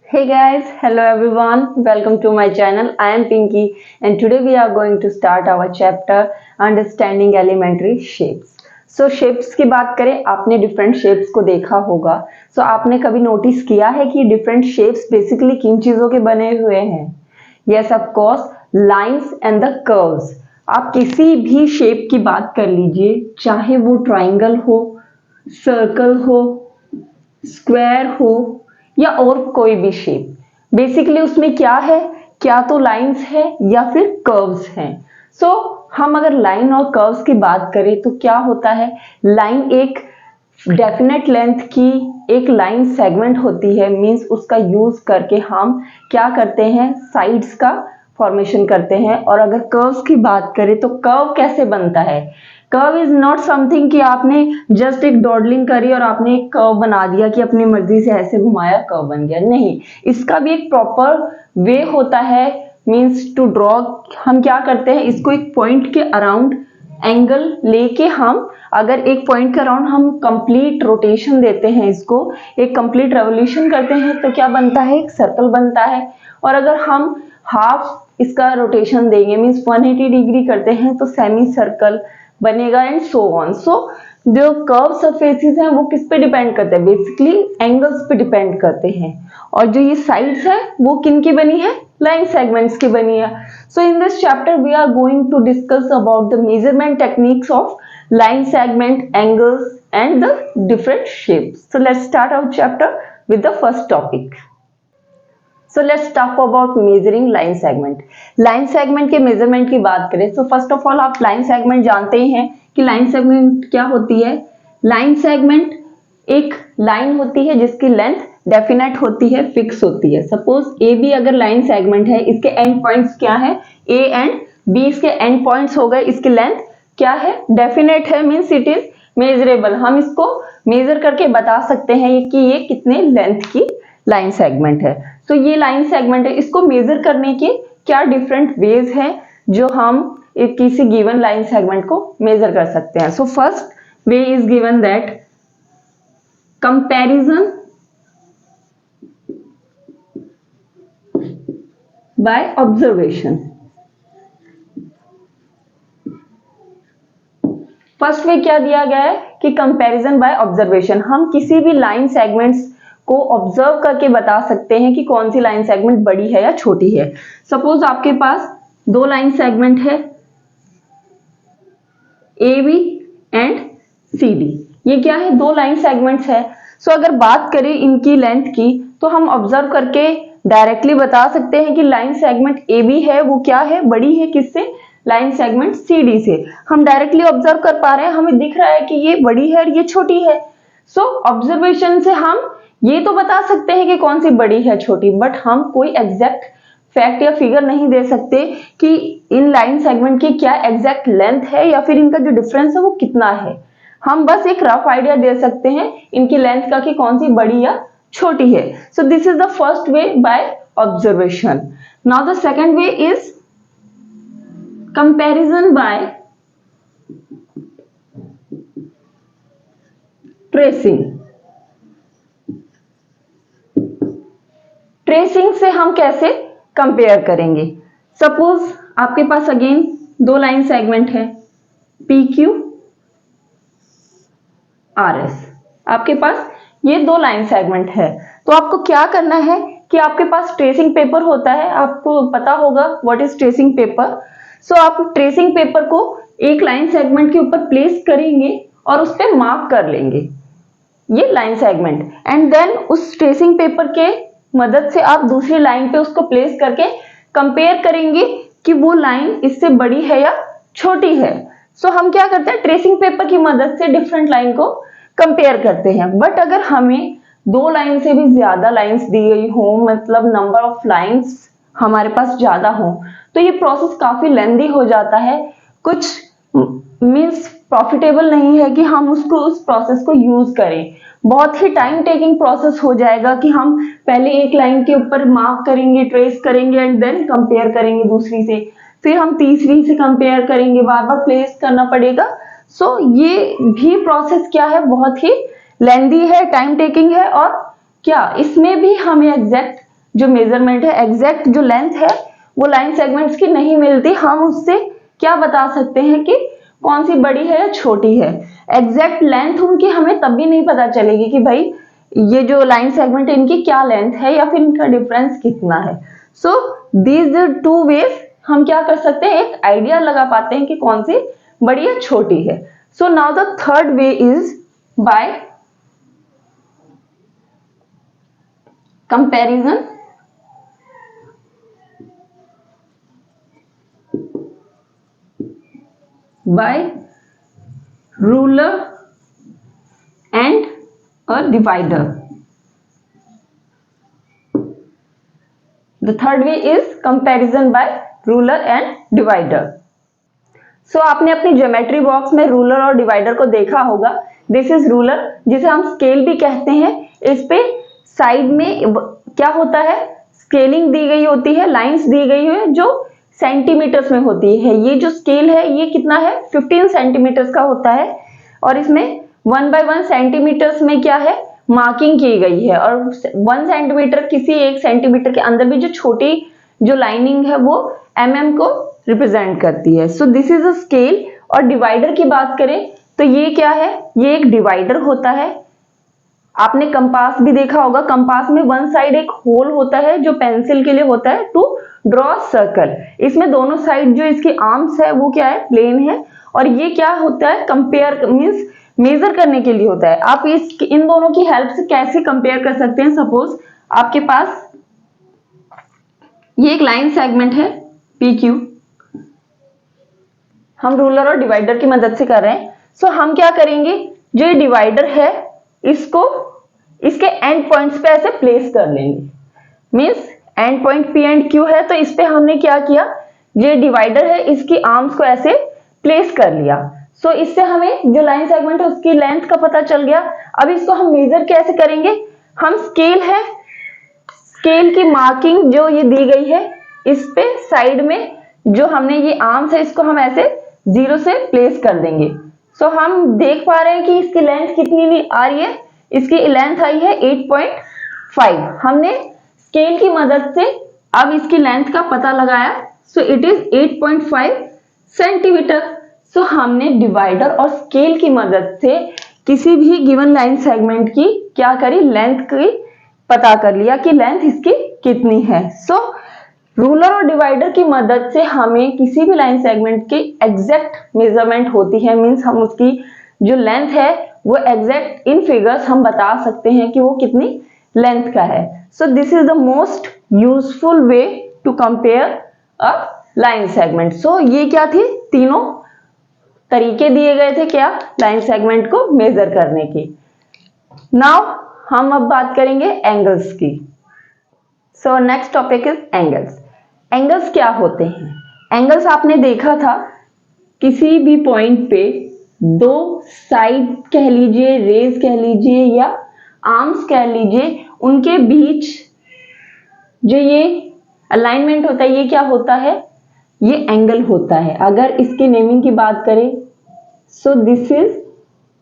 Hey guys, hello everyone, welcome to my channel. I am Pinky and today we are going to start our chapter Understanding Elementary Shapes. So shapes की बात करें, आपने different shapes को देखा होगा. So आपने कभी notice किया है कि different shapes basically किन चीजों के बने हुए हैं? Yes, of course, lines and the curves. आप किसी भी shape की बात कर लीजिए, चाहे वो triangle हो, circle हो, स्क्वायर हो या और कोई भी शेप, बेसिकली उसमें क्या है, क्या तो लाइंस है या फिर कर्व्स हैं. सो हम अगर लाइन और कर्व्स की बात करें तो क्या होता है, लाइन एक डेफिनेट लेंथ की एक लाइन सेगमेंट होती है. मींस उसका यूज करके हम क्या करते हैं, साइड्स का फॉर्मेशन करते हैं. और अगर कर्व्स की बात करें तो कर्व कैसे बनता है, कर्व इज नॉट समथिंग कि आपने जस्ट एक डॉडलिंग करी और आपने एक कर्व बना दिया कि अपनी मर्जी से ऐसे घुमाया कर्व बन गया. नहीं, इसका भी एक प्रॉपर वे होता है. मींस टू ड्रॉ हम क्या करते हैं, इसको एक पॉइंट के अराउंड एंगल लेके हम अगर एक पॉइंट के अराउंड हम कंप्लीट रोटेशन देते हैं, इसको एक कंप्लीट रेवोल्यूशन करते हैं तो क्या बनता है, एक सर्कल बनता है. और अगर हम हाफ इसका रोटेशन देंगे मींस 180 डिग्री करते हैं तो सेमी सर्कल बनेगा एंड सो ऑन. सो जो कर्व सरफेसेस हैं वो किस पे डिपेंड करते हैं, बेसिकली एंगल्स पे डिपेंड करते हैं. और जो ये साइड्स है वो किन की बनी है, लाइन सेगमेंट्स की बनी है. So in this chapter we are going to discuss about the measurement techniques of line segment, angles and the different shapes. So let's start our chapter with the first topic. So let's talk about measuring line segment. Line segment के measurement की बात करें तो first of all आप line segment जानते ही हैं कि line segment क्या होती है. line segment एक line होती है जिसकी length डेफिनेट होती है, फिक्स होती है. सपोज ए बी अगर लाइन सेगमेंट है, इसके एंड पॉइंट्स क्या है, ए एंड बी इसके एंड पॉइंट्स हो गए, इसकी लेंथ क्या है, डेफिनेट है. Means it is measurable. हम इसको मेजर करके बता सकते हैं कि ये कितने लेंथ की लाइन सेगमेंट है. तो ये लाइन सेगमेंट है, इसको मेजर करने के क्या डिफरेंट वेज हैं जो हम किसी गिवन लाइन सेगमेंट को मेजर कर सकते हैं. So first way is given that comparison by observation. First way क्या दिया गया है कि कंपैरिजन बाय ऑब्जर्वेशन. हम किसी भी लाइन सेगमेंट्स को ऑब्जर्व करके बता सकते हैं कि कौन सी लाइन सेगमेंट बड़ी है या छोटी है. सपोज आपके पास दो लाइन सेगमेंट है A B and C D. ये क्या है, दो लाइन सेगमेंट्स है. सो अगर बात करें इनकी लेंथ की तो हम ऑब्जर्व करके डायरेक्टली बता सकते हैं कि लाइन सेगमेंट ए बी है वो क्या है, बड़ी है किससे, लाइन सेगमेंट सी डी से. हम डायरेक्टली ऑब्जर्व कर पा रहे हैं, हमें दिख रहा है कि ये बड़ी है और ये छोटी है. सो ऑब्जर्वेशन से हम ये तो बता सकते हैं कि कौन सी बड़ी है छोटी, बट हम कोई एग्जैक्ट फैक्ट या फिगर नहीं दे सकते कि इन लाइन सेगमेंट की क्या एग्जैक्ट लेंथ है या फिर इनका जो डिफरेंस है वो कितना है. हम बस एक रफ आइडिया दे सकते हैं इनकी लेंथ का कि कौन सी बड़ी या छोटी है. So this is the first way by observation. Now the second way is comparison by tracing. Tracing से हम कैसे कंपेयर करेंगे. सपोज आपके पास अगेन दो लाइन सेगमेंट है पी क्यू आर एस. आपके पास ये दो लाइन सेगमेंट है तो आपको क्या करना है कि आपके पास ट्रेसिंग पेपर होता है. आपको पता होगा व्हाट इज ट्रेसिंग पेपर. सो आप ट्रेसिंग पेपर को एक लाइन सेगमेंट के ऊपर प्लेस करेंगे और उस पर मार्क कर लेंगे ये लाइन सेगमेंट. एंड देन उस ट्रेसिंग पेपर के मदद से आप दूसरी लाइन पे उसको प्लेस करके कंपेयर करेंगे कि वो लाइन इससे बड़ी है या छोटी है. सो हम क्या करते हैं, ट्रेसिंग पेपर की मदद से डिफरेंट लाइन को कंपेयर करते हैं. बट अगर हमें दो लाइन से भी ज्यादा लाइंस दी गई हो, मतलब नंबर ऑफ लाइंस हमारे पास ज्यादा हो, तो ये प्रोसेस काफी लेंदी हो जाता है. कुछ मीन्स प्रॉफिटेबल नहीं है कि हम उसको उस प्रोसेस को यूज करें. बहुत ही टाइम टेकिंग प्रोसेस हो जाएगा कि हम पहले एक लाइन के ऊपर मार्क करेंगे, ट्रेस करेंगे एंड देन कंपेयर करेंगे दूसरी से, फिर हम तीसरी से कंपेयर करेंगे, बार बार प्लेस करना पड़ेगा. सो ये भी प्रोसेस क्या है, बहुत ही लेंदी है, टाइम टेकिंग है. और क्या इसमें भी हमें एग्जैक्ट जो मेजरमेंट है, एग्जैक्ट जो लेंथ है वो लाइन सेगमेंट्स की नहीं मिलती। हम उससे क्या बता सकते हैं कि कौन सी बड़ी है या छोटी है। एग्जैक्ट लेंथ उनकी हमें तब भी नहीं पता चलेगी कि भाई ये जो लाइन सेगमेंट है इनकी क्या लेंथ है या फिर इनका डिफरेंस कितना है। सो दीज टू वेज हम क्या कर सकते हैं, एक आइडिया लगा पाते हैं कि कौन सी बड़ी या छोटी है। So now the third way is by comparison by ruler and a divider. The third way is comparison by ruler and divider. So आपने अपनी ज्योमेट्री बॉक्स में रूलर और डिवाइडर को देखा होगा। दिस इज रूलर, जिसे हम स्केल भी कहते हैं। इस पे साइड में क्या होता है, स्केलिंग दी गई होती है, लाइंस दी गई है जो सेंटीमीटर्स में होती है। ये जो स्केल है ये कितना है, 15 सेंटीमीटर्स का होता है और इसमें 1 by 1 सेंटीमीटर्स में क्या है, मार्किंग की गई है। और 1 सेंटीमीटर, किसी 1 सेंटीमीटर के अंदर भी जो छोटी जो लाइनिंग है वो mm को रिप्रेजेंट करती है। So this is a scale. और डिवाइडर की बात करें तो ये क्या है, ये एक डिवाइडर होता है। आपने कंपास भी देखा होगा, कंपास में वन साइड एक होल होता है जो पेंसिल के लिए होता है, टू ड्रॉ सर्कल। इसमें दोनों साइड जो इसकी आर्म्स है वो क्या है, प्लेन है। और ये क्या होता है, कंपेयर मींस मेजर करने के लिए होता है। आप इन दोनों की हेल्प से कैसे कंपेयर कर सकते हैं, सपोज आपके पास ये एक लाइन सेगमेंट है PQ, हम रूलर और डिवाइडर की मदद से कर रहे हैं। सो हम क्या करेंगे, जो ये डिवाइडर है इसको इसके एंड पॉइंट्स पे ऐसे प्लेस कर लेंगे। Means and point P and Q है तो इस पे हमने क्या किया, ये डिवाइडर है इसकी आर्म्स को ऐसे प्लेस कर लिया। सो इससे हमें जो लाइन सेगमेंट है उसकी लेंथ का पता चल गया। अब इसको हम मेजर कैसे करेंगे, हम स्केल है, स्केल की मार्किंग जो ये दी गई है इस पे साइड में जो हमने ये आर्म्स है इसको हम ऐसे 0 से प्लेस कर देंगे। सो हम देख पा रहे हैं कि इसकी लेंथ कितनी आ रही है, इसकी लेंथ आई है 8.5। हमने स्केल की मदद से अब इसकी लेंथ का पता लगाया। So it is 8.5 centimetre. So हमने डिवाइडर और स्केल की मदद से किसी भी गिवन लाइन सेगमेंट की क्या करी, लेंथ की पता कर लिया कि लेंथ इसकी कितनी है। सो रूलर और डिवाइडर की मदद से हमें किसी भी लाइन सेगमेंट की एग्जैक्ट मेजरमेंट होती है। मींस हम उसकी जो लेंथ है वो एग्जैक्ट इन फिगर्स हम बता सकते हैं कि वो कितनी लेंथ का है। So this is the most useful way to compare a line segment. So ये क्या थी, तीनों तरीके दिए गए थे क्या, लाइन सेगमेंट को मेजर करने की। नाउ हम अब बात करेंगे एंगल्स की। So next topic is angles. Angles क्या होते हैं, एंगल्स आपने देखा था किसी भी पॉइंट पे दो साइड कह लीजिए, रेज कह लीजिए या आर्म्स कह लीजिए, उनके बीच जो ये अलाइनमेंट होता है ये क्या होता है, ये एंगल होता है। अगर इसकी नेमिंग की बात करें सो दिस इज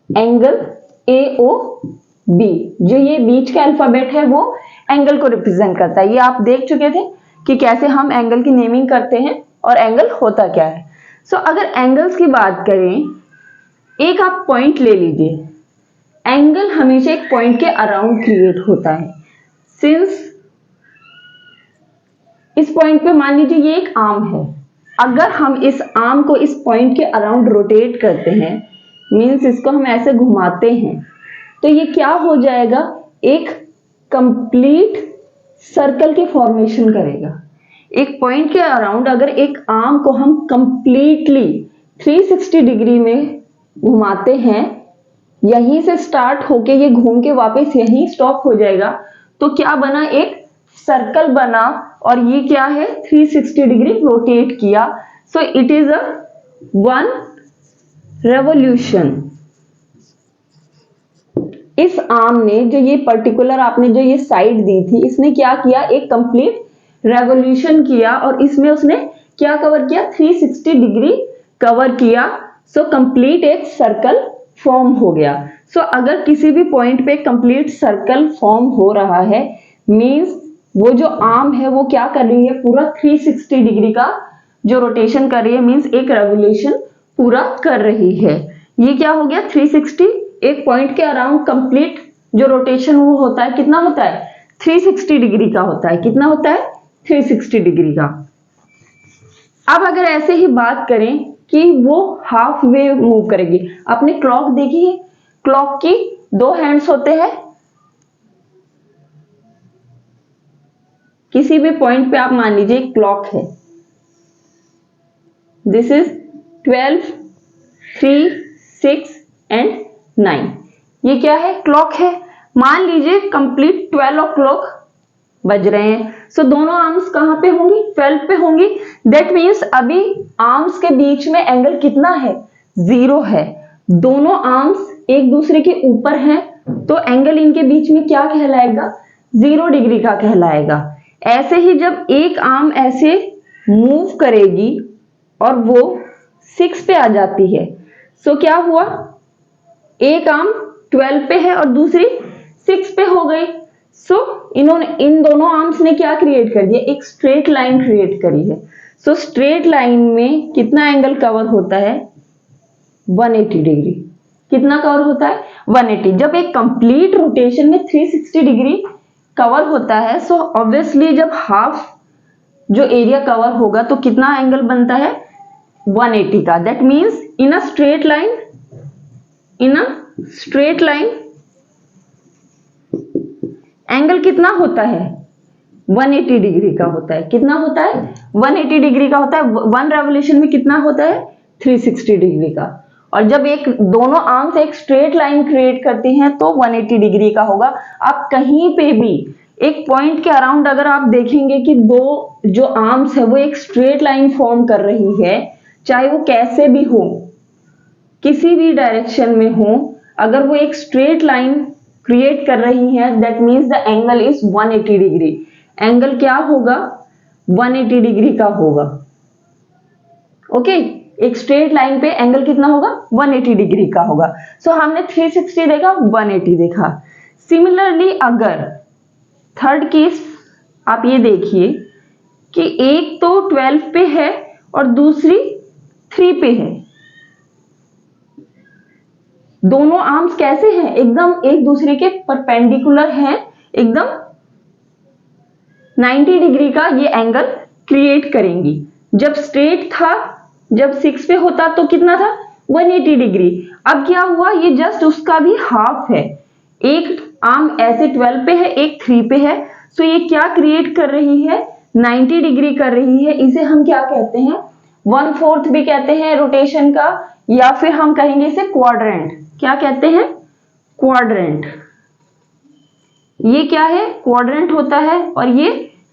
एंगल AOB। जो ये बीच का अल्फाबेट है वो एंगल को रिप्रेजेंट करता है। ये आप देख चुके थे कि कैसे हम एंगल की नेमिंग करते हैं और एंगल होता क्या है। सो अगर एंगल्स की बात करें, एक आप पॉइंट ले लीजिए, एंगल हमेशा एक पॉइंट के अराउंड क्रिएट होता है। सिंस इस पॉइंट पे मान लीजिए ये एक आर्म है, अगर हम इस आर्म को इस पॉइंट के अराउंड रोटेट करते हैं, मींस इसको हम ऐसे घुमाते हैं, तो ये क्या हो जाएगा, एक कंप्लीट सर्कल की फॉर्मेशन करेगा। एक पॉइंट के अराउंड अगर एक आर्म को हम कंप्लीटली 360 डिग्री में घुमाते हैं, यहीं से स्टार्ट होके ये घूम के वापस यहीं स्टॉप हो जाएगा, तो क्या बना, एक सर्कल बना। और ये क्या है, 360 डिग्री रोटेट किया। सो इट इज अ 1 रेवोल्यूशन। इस आर्म ने जो ये पर्टिकुलर आपने जो ये साइड दी थी, इसने क्या किया, एक कंप्लीट रेवोल्यूशन किया और इसमें उसने क्या कवर किया, 360 डिग्री कवर किया। सो कंप्लीट एक सर्कल फॉर्म हो गया। सो अगर किसी भी पॉइंट पे कंप्लीट सर्कल फॉर्म हो रहा है, मींस वो जो आर्म है वो क्या कर रही है, पूरा 360 डिग्री का जो रोटेशन कर रही है, मींस एक रेवोल्यूशन पूरा कर रही है। ये क्या हो गया 360, एक पॉइंट के अराउंड कंप्लीट जो रोटेशन वो होता है, कितना होता है 360 डिग्री का होता है। कितना होता है 360 डिग्री का। अब अगर ऐसे ही बात करें कि वो हाफ वे मूव करेगी, आपने क्लॉक देखी है, क्लॉक की 2 हैंड्स होते हैं, किसी भी पॉइंट पे आप मान लीजिए क्लॉक है, दिस इज 12, 3, 6 एंड 9, ये क्या है क्लॉक है। मान लीजिए कंप्लीट 12 o'clock बज रहे हैं, सो दोनों आर्म्स कहां पे होंगी 12 पे होंगी। दैट मीन्स अभी आर्म्स के बीच में एंगल कितना है 0 है, दोनों आर्म्स एक दूसरे के ऊपर हैं, तो एंगल इनके बीच में क्या कहलाएगा 0 डिग्री का कहलाएगा। ऐसे ही जब एक आर्म ऐसे मूव करेगी और वो 6 पे आ जाती है, सो क्या हुआ, एक आर्म 12 पे है और दूसरी 6 पे हो गई। सो इन्होंने इन दोनों आर्म्स ने क्या क्रिएट कर दिया, एक स्ट्रेट लाइन क्रिएट करी है। सो स्ट्रेट लाइन में कितना एंगल कवर होता है 180 डिग्री। कितना कवर होता है 180। जब एक कंप्लीट रोटेशन में 360 डिग्री कवर होता है, सो ऑब्वियसली जब हाफ जो एरिया कवर होगा तो कितना एंगल बनता है 180 का। That means in a straight line, in a straight line angle कितना होता है 180 डिग्री का होता है। कितना होता है 180 डिग्री का होता है। वन रेवोल्यूशन में कितना होता है 360 डिग्री का। और जब एक दोनों आर्म्स एक स्ट्रेट लाइन क्रिएट करती हैं तो 180 डिग्री का होगा। आप कहीं पे भी एक पॉइंट के अराउंड अगर आप देखेंगे कि दो जो आर्म्स है वो एक स्ट्रेट लाइन फॉर्म कर रही है, चाहे वो कैसे भी हो, किसी भी डायरेक्शन में हो, अगर वो एक स्ट्रेट लाइन क्रिएट कर रही है, that means the angle is 180 degree. Angle क्या होगा 180 डिग्री का होगा। ओके, एक स्ट्रेट लाइन पे एंगल कितना होगा 180 डिग्री का होगा। सो हमने 360 देखा, 180 देखा। सिमिलरली अगर थर्ड केस आप ये देखिए कि एक तो 12 पे है और दूसरी 3 पे है, दोनों आर्म्स कैसे हैं एकदम एक दूसरे के परपेंडिकुलर हैं, एकदम 90 डिग्री का ये एंगल क्रिएट करेंगी। जब स्ट्रेट था, जब 6 पे होता तो कितना था 180 डिग्री। अब क्या हुआ, ये जस्ट उसका भी हाफ है, एक आर्म ऐसे 12 पे है, एक 3 पे है, सो ये क्या क्रिएट कर रही है 90 डिग्री कर रही है। इसे हम क्या कहते हैं 1/4 भी कहते हैं रोटेशन का, या फिर हम कहेंगे इसे क्वाड्रेंट। क्या कहते हैं क्वाड्रेंट। ये क्या है क्वाड्रेंट होता है और ये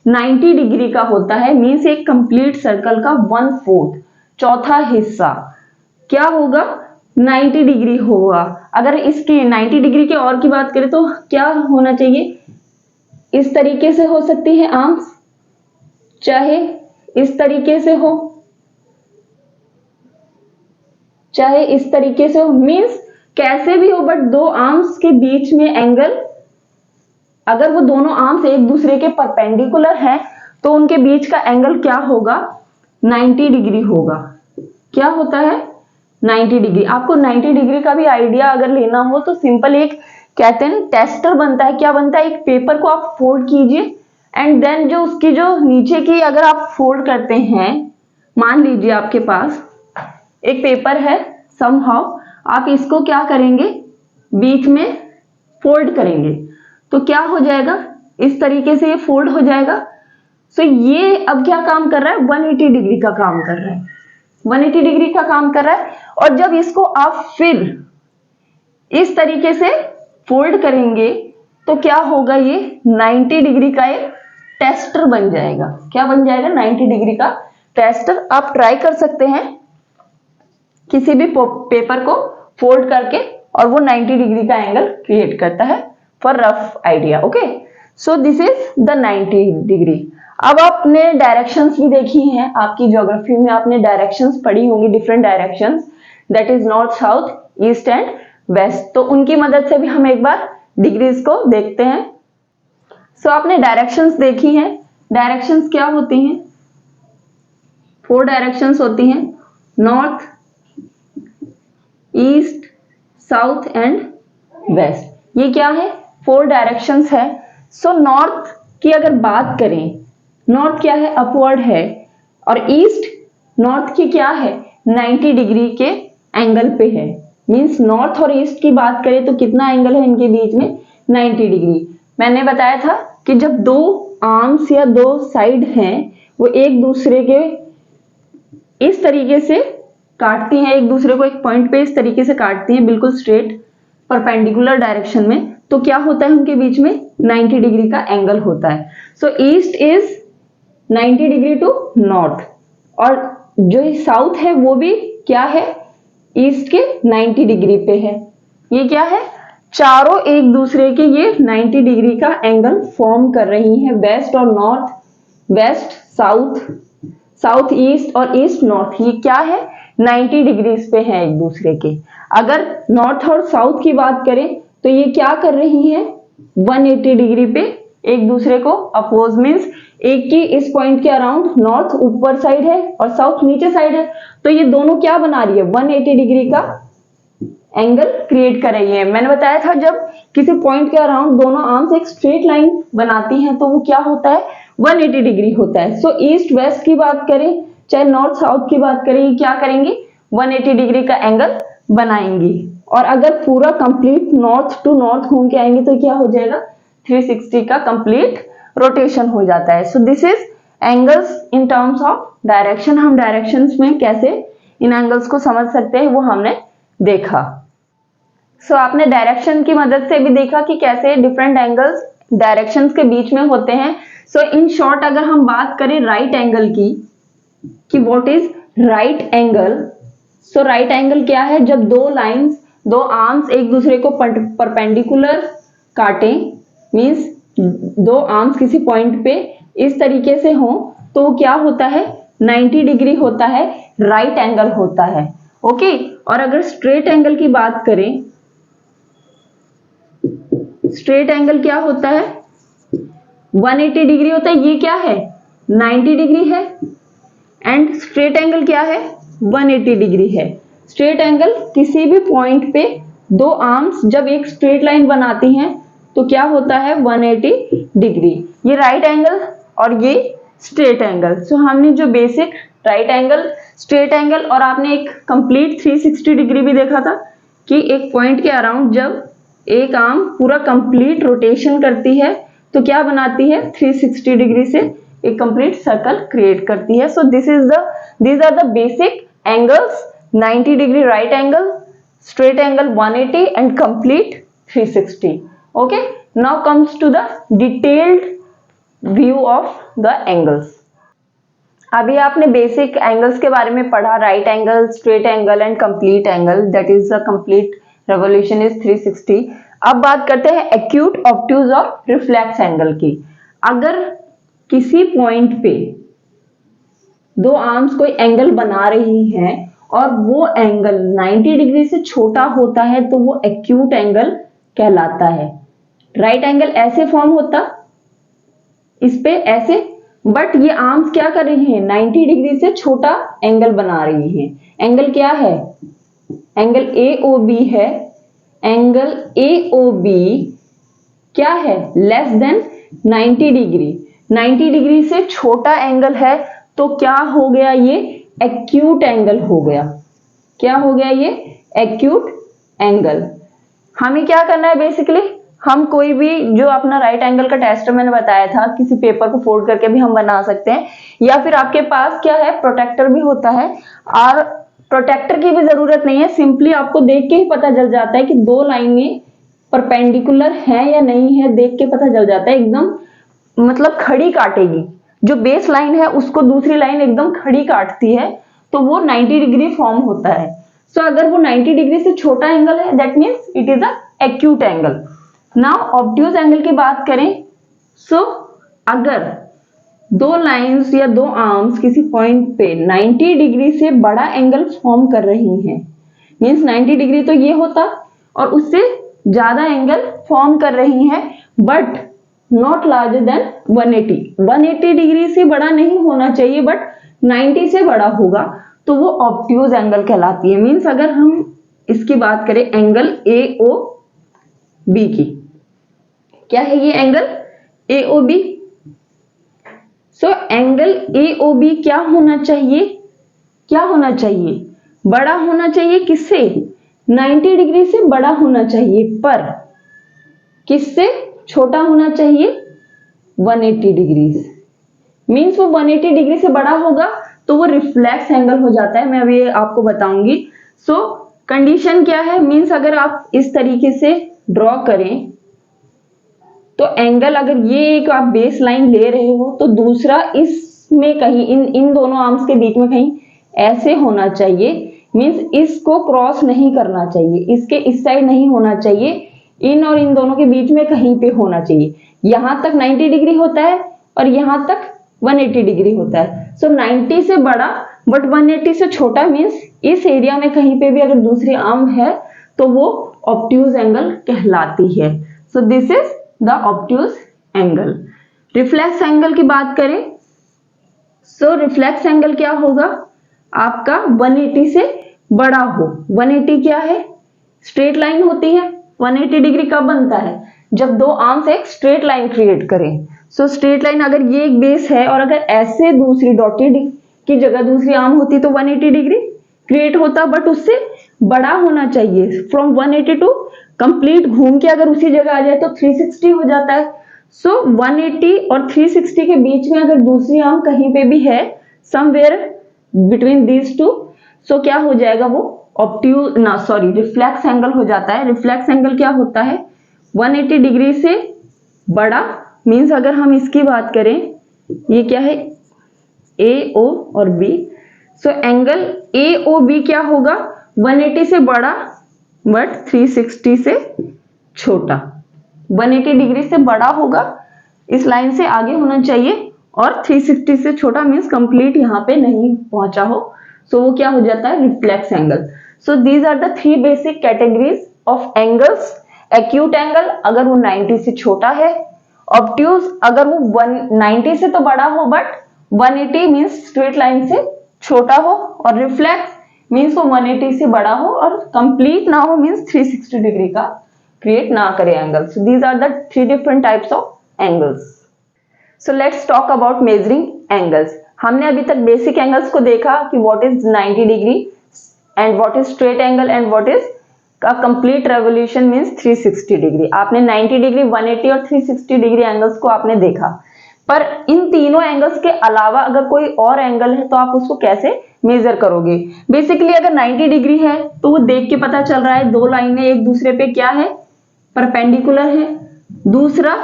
90 डिग्री का होता है। मीन्स एक कंप्लीट सर्कल का 1/4 चौथा हिस्सा क्या होगा 90 डिग्री होगा। अगर इसकी 90 डिग्री के और की बात करें तो क्या होना चाहिए, इस तरीके से हो सकती है आर्म्स, चाहे इस तरीके से हो, चाहे इस तरीके से हो, मीन्स कैसे भी हो, बट दो आर्म्स के बीच में एंगल, अगर वो दोनों आर्म्स एक दूसरे के परपेंडिकुलर हैं तो उनके बीच का एंगल क्या होगा 90 डिग्री होगा। क्या होता है 90 डिग्री। आपको 90 डिग्री का भी आइडिया अगर लेना हो तो सिंपल एक कहते हैं टेस्टर बनता है। क्या बनता है, एक पेपर को आप फोल्ड कीजिए एंड देन जो उसकी जो नीचे की अगर आप फोल्ड करते हैं, मान लीजिए आपके पास एक पेपर है, समहाउ आप इसको क्या करेंगे बीच में फोल्ड करेंगे तो क्या हो जाएगा इस तरीके से ये फोल्ड हो जाएगा। सो ये अब क्या काम कर रहा है 180 डिग्री का काम कर रहा है, 180 डिग्री का काम कर रहा है। और जब इसको आप फिर इस तरीके से फोल्ड करेंगे तो क्या होगा, ये 90 डिग्री का एक टेस्टर बन जाएगा। क्या बन जाएगा 90 डिग्री का टेस्टर। आप ट्राई कर सकते हैं किसी भी पेपर को फोल्ड करके और वो 90 डिग्री का एंगल क्रिएट करता है for rough idea. Okay, so this is the 90 degree. अब आपने डायरेक्शंस भी देखी हैं, आपकी ज्योग्राफी में आपने डायरेक्शंस पढ़ी होंगी, different directions, that is north, south, east and west. तो उनकी मदद से भी हम एक बार डिग्रीज को देखते हैं। सो आपने डायरेक्शंस देखी हैं। डायरेक्शंस क्या होती हैं? 4 डायरेक्शंस होती हैं, north, east, south and west. ये क्या है? 4 डायरेक्शंस है। सो नॉर्थ की अगर बात करें, नॉर्थ क्या है? अपवर्ड है। और ईस्ट नॉर्थ की क्या है? 90 डिग्री के एंगल पे है। मींस नॉर्थ और ईस्ट की बात करें तो कितना एंगल है इनके बीच में? 90 डिग्री। मैंने बताया था कि जब दो आर्म्स या दो साइड हैं वो एक दूसरे के इस तरीके से काटती हैं, एक दूसरे को एक पॉइंट पे इस तरीके से काटती हैं, बिल्कुल स्ट्रेट परपेंडिकुलर डायरेक्शन में, तो क्या होता है उनके बीच में? 90 डिग्री का एंगल होता है। So east is 90 degree to north, और जो साउथ है वो भी क्या है? ईस्ट के 90 डिग्री पे है। ये क्या है? चारों एक दूसरे के ये 90 डिग्री का एंगल फॉर्म कर रही हैं। वेस्ट और north, west south, south east और ईस्ट नॉर्थ, ये क्या है? 90 डिग्रीज पे हैं एक दूसरे के। अगर नॉर्थ और साउथ की बात करें तो ये क्या कर रही हैं? 180 डिग्री पे एक दूसरे को अपोज। मींस एक की इस पॉइंट के अराउंड नॉर्थ ऊपर साइड है और साउथ नीचे साइड है, तो ये दोनों क्या बना रही है? 180 डिग्री का एंगल क्रिएट कर रही है। मैंने बताया था जब किसी पॉइंट के अराउंड दोनों आर्म्स एक स्ट्रेट लाइन बनाती हैं तो वो क्या होता है? 180 डिग्री होता है। सो ईस्ट वेस्ट की बात करें चाहे नॉर्थ साउथ की बात करें, ये क्या करेंगे? 180 डिग्री का एंगल बनाएंगी। और अगर पूरा कंप्लीट नॉर्थ टू नॉर्थ घूम के आएंगे तो क्या हो जाएगा? 360 का कंप्लीट रोटेशन हो जाता है। So this is angles in terms of direction. हम डायरेक्शंस में कैसे इन एंगल्स को समझ सकते हैं वो हमने देखा। सो आपने डायरेक्शन की मदद से भी देखा कि कैसे डिफरेंट एंगल्स डायरेक्शंस के बीच में होते हैं। सो इन शॉर्ट अगर हम बात करें राइट एंगल की, कि what is right angle. So right angle क्या है? जब दो लाइंस, दो आर्म्स एक दूसरे को परपेंडिकुलर काटें, मींस दो आर्म्स किसी पॉइंट पे इस तरीके से हो तो क्या होता है? 90 डिग्री होता है, राइट एंगल होता है। ओके। और अगर स्ट्रेट एंगल की बात करें, स्ट्रेट एंगल क्या होता है? 180 डिग्री होता है। ये क्या है? 90 डिग्री है। एंड स्ट्रेट एंगल क्या है? 180 डिग्री है। स्ट्रेट एंगल किसी भी पॉइंट पे दो आर्म्स जब एक स्ट्रेट लाइन बनाती हैं तो क्या होता है? 180 डिग्री। ये राइट एंगल और ये स्ट्रेट एंगल। सो हमने जो basic right angle, straight angle और आपने एक कंप्लीट 360 डिग्री भी देखा था कि एक पॉइंट के अराउंड जब एक आर्म पूरा कंप्लीट रोटेशन करती है तो क्या बनाती है? 360 डिग्री से एक कंप्लीट सर्कल क्रिएट करती है। सो these are the basic angles: 90 degree right angle, straight angle 180 and complete 360. Okay, now comes to the detailed view of the angles. अभी आपने बेसिक एंगल्स के बारे में पढ़ा, right angle, straight angle and complete angle, that is the complete revolution is 360। अब बात करते हैं एक्यूट, ऑब्ट्यूज और रिफ्लेक्स एंगल की। अगर किसी पॉइंट पे दो आर्म्स कोई एंगल बना रही हैं और वो एंगल 90 डिग्री से छोटा होता है तो वो एक्यूट एंगल कहलाता है। राइट एंगल ऐसे फॉर्म होता, इस पे ऐसे, बट ये आर्म्स क्या कर रही हैं? 90 डिग्री से छोटा एंगल बना रही हैं। एंगल क्या है? एंगल AOB है। एंगल AOB क्या है? Less than 90 degree. 90 डिग्री से छोटा एंगल है तो क्या हो गया? ये एक्यूट एंगल हो गया। क्या हो गया? ये एक्यूट एंगल। हमें क्या करना है? बेसिकली हम कोई भी जो अपना राइट एंगल का टेस्ट मैंने बताया था, किसी पेपर को फोल्ड करके भी हम बना सकते हैं, या फिर आपके पास क्या है? प्रोटेक्टर भी होता है। और प्रोटेक्टर की भी जरूरत नहीं है, सिंपली आपको देख के ही पता चल जाता है कि दो लाइनें परपेंडिकुलर हैं या नहीं है, देख के पता चल जाता है। एकदम मतलब खड़ी काटेगी, जो बेस लाइन है उसको दूसरी लाइन एकदम खड़ी काटती है तो वो 90 डिग्री फॉर्म होता है। सो अगर वो 90 डिग्री से छोटा एंगल है, that means it is a acute angle. Now obtuse angle की बात करें, सो अगर दो लाइंस या दो आर्म्स किसी पॉइंट पे 90 डिग्री से बड़ा एंगल फॉर्म कर रही हैं, मीन्स 90 डिग्री तो ये होता और उससे ज्यादा एंगल फॉर्म कर रही हैं, but not larger than 180। 180 degree से बड़ा नहीं होना चाहिए बट 90 से बड़ा होगा तो वो ऑब्ट्यूज एंगल कहलाती है। मीन्स अगर हम इसकी बात करें एंगल AOB की, क्या है ये angle AOB। So angle AOB क्या होना चाहिए, क्या होना चाहिए, बड़ा होना चाहिए किससे, 90 डिग्री से बड़ा होना चाहिए, पर किससे छोटा होना चाहिए, 180 डिग्री से। मीन्स वो 180 डिग्री से बड़ा होगा तो वो रिफ्लेक्स एंगल हो जाता है, मैं अभी आपको बताऊंगी। सो कंडीशन क्या है, मीन्स अगर आप इस तरीके से ड्रॉ करें तो एंगल, अगर ये एक आप बेस लाइन ले रहे हो तो दूसरा इसमें कहीं इन दोनों आर्म्स के बीच में कहीं ऐसे होना चाहिए। मीन्स इसको क्रॉस नहीं करना चाहिए, इसके इस साइड नहीं होना चाहिए, इन और इन दोनों के बीच में कहीं पे होना चाहिए। यहां तक 90 डिग्री होता है और यहां तक 180 डिग्री होता है। सो 90 से बड़ा बट 180 से छोटा, मीन्स इस एरिया में कहीं पे भी अगर दूसरी आर्म है तो वो ऑब्ट्यूज एंगल कहलाती है। So this is the obtuse angle. Reflex angle की बात करें, सो रिफ्लेक्स एंगल क्या होगा, आपका 180 से बड़ा हो। 180 क्या है, स्ट्रेट लाइन होती है। 180 डिग्री कब बनता है, जब दो आर्म्स एक स्ट्रेट लाइन क्रिएट करें। सो स्ट्रेट लाइन, अगर ये एक बेस है और अगर ऐसे दूसरी डॉटेड की जगह दूसरी आर्म होती तो 180 डिग्री क्रिएट होता, बट उससे बड़ा होना चाहिए। फ्रॉम 180 टू कंप्लीट घूम के अगर उसी जगह आ जाए तो 360 हो जाता है। सो 180 और 360 के बीच में अगर दूसरी आर्म कहीं पे भी है, समवेयर बिटवीन दीज टू, सो क्या हो जाएगा, वो ऑब्ट्यूज ना सॉरी रिफ्लेक्स एंगल हो जाता है। रिफ्लेक्स एंगल क्या होता है, 180 डिग्री से बड़ा। मीन्स अगर हम इसकी बात करें, ये क्या है, AO और B। सो एंगल AOB क्या होगा, 180 से बड़ा बट 360 से छोटा। 180 डिग्री से बड़ा होगा, इस लाइन से आगे होना चाहिए, और 360 से छोटा मीन्स कंप्लीट यहाँ पे नहीं पहुंचा हो। सो वो क्या हो जाता है, reflex angle. So these are the 3 basic categories of angles. Acute angle अगर वो 90 से छोटा है, ऑब्ट्यूज अगर वो 190 से तो बड़ा हो बट 180 मीन्स स्ट्रेट लाइन से छोटा हो, और रिफ्लेक्स मीन्स वो 180 से बड़ा हो और कंप्लीट ना हो, मीन्स 360 डिग्री का क्रिएट ना करे angle. So these are the 3 different types of angles. So let's talk about measuring angles. हमने अभी तक बेसिक एंगल्स को देखा कि what is 90 degree and what is straight angle and what is का कंप्लीट रेवोल्यूशन मीन्स 360 डिग्री। आपने 90 degree, 180 और 360 degree angles को आपने देखा, पर इन तीनों एंगल्स के अलावा अगर कोई और एंगल है तो आप उसको कैसे मेजर करोगे। बेसिकली अगर 90 डिग्री है तो वो देख के पता चल रहा है दो लाइनें एक दूसरे पे क्या है, परपेंडिकुलर है। दूसरा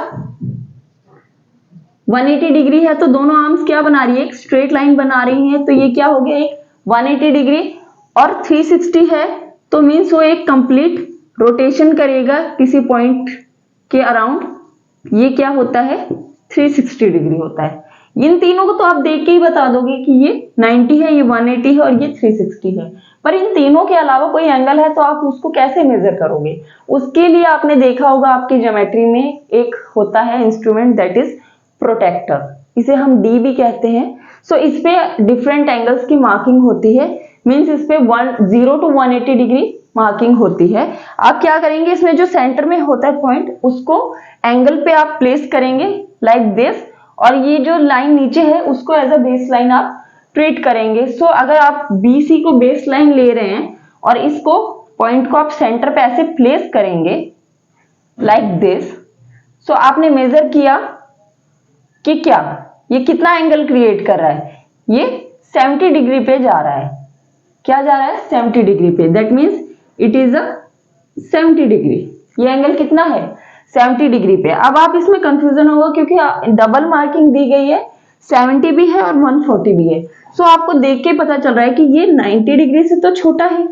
180 डिग्री है तो दोनों आर्म्स क्या बना रही है, एक स्ट्रेट लाइन बना रही है, तो ये क्या हो गया, एक 180 डिग्री। और 360 है तो मीन्स वो एक कंप्लीट रोटेशन करेगा किसी पॉइंट के अराउंड, ये क्या होता है, 360 डिग्री होता है। इन तीनों को तो आप देख के ही बता दोगे कि ये 90 है, ये 180 है और ये 360 है, पर इन तीनों के अलावा कोई एंगल है तो आप उसको कैसे मेजर करोगे। उसके लिए आपने देखा होगा आपकी ज्योमेट्री में एक होता है इंस्ट्रूमेंट दैट इज प्रोटेक्टर, इसे हम D भी कहते हैं। सो इस पे डिफरेंट एंगल्स की मार्किंग होती है, मीन्स इस पे 0 to 180 डिग्री मार्किंग होती है। आप क्या करेंगे, इसमें जो सेंटर में होता है पॉइंट, उसको एंगल पे आप प्लेस करेंगे लाइक दिस, और ये जो लाइन नीचे है उसको एज अ बेस लाइन आप ट्रीट करेंगे। सो अगर आप BC को बेस लाइन ले रहे हैं और इसको पॉइंट को आप सेंटर पे ऐसे प्लेस करेंगे लाइक दिस, सो आपने मेजर किया कि क्या ये कितना एंगल क्रिएट कर रहा है, ये 70 डिग्री पे जा रहा है। क्या जा रहा है, 70 डिग्री पे, that means it is a 70 degree. ये एंगल कितना है, 70 डिग्री पे। अब आप इसमें कंफ्यूजन होगा क्योंकि डबल मार्किंग दी गई है, 70 भी है और 140 भी है। सो आपको देख के पता चल रहा है कि ये 90 डिग्री से तो छोटा है।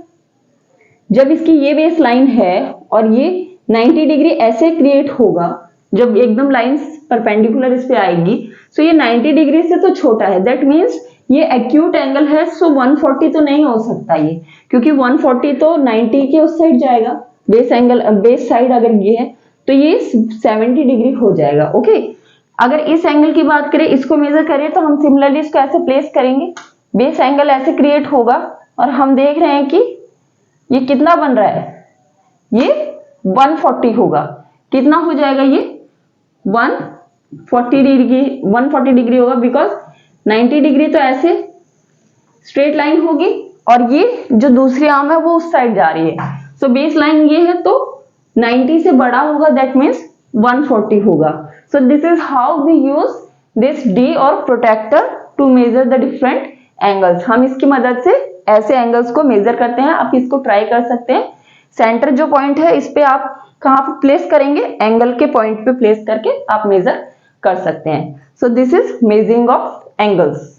जब इसकी ये बेस लाइन है और ये 90 डिग्री ऐसे क्रिएट होगा, जब एकदम लाइंस परपेंडिकुलर इस पे आएगी, सो ये 90 डिग्री से तो छोटा है, दैट मीन्स ये एक्यूट एंगल है। सो 140 तो नहीं हो सकता ये, क्योंकि 140 तो 90 के उस साइड जाएगा, बेस एंगल बेस साइड अगर ये है तो ये 70 डिग्री हो जाएगा। ओके, अगर इस एंगल की बात करें, इसको मेजर करें, तो हम सिमिलरली इसको ऐसे प्लेस करेंगे, बेस एंगल ऐसे क्रिएट होगा और हम देख रहे हैं कि ये कितना बन रहा है, ये 140 होगा। कितना हो जाएगा ये 140 डिग्री होगा, बिकॉज 90 डिग्री तो ऐसे स्ट्रेट लाइन होगी और ये जो दूसरी आर्म है वो उस साइड जा रही है। सो बेस लाइन ये है तो 90 से बड़ा होगा, दैट मीन्स 140 होगा। So this is how we use this D और protractor to measure the different angles. हम इसकी मदद से ऐसे एंगल्स को मेजर करते हैं। आप इसको ट्राई कर सकते हैं। सेंटर जो पॉइंट है इस पे आप कहां पे प्लेस करेंगे, एंगल के पॉइंट पे प्लेस करके आप मेजर कर सकते हैं। सो this is measuring of angles.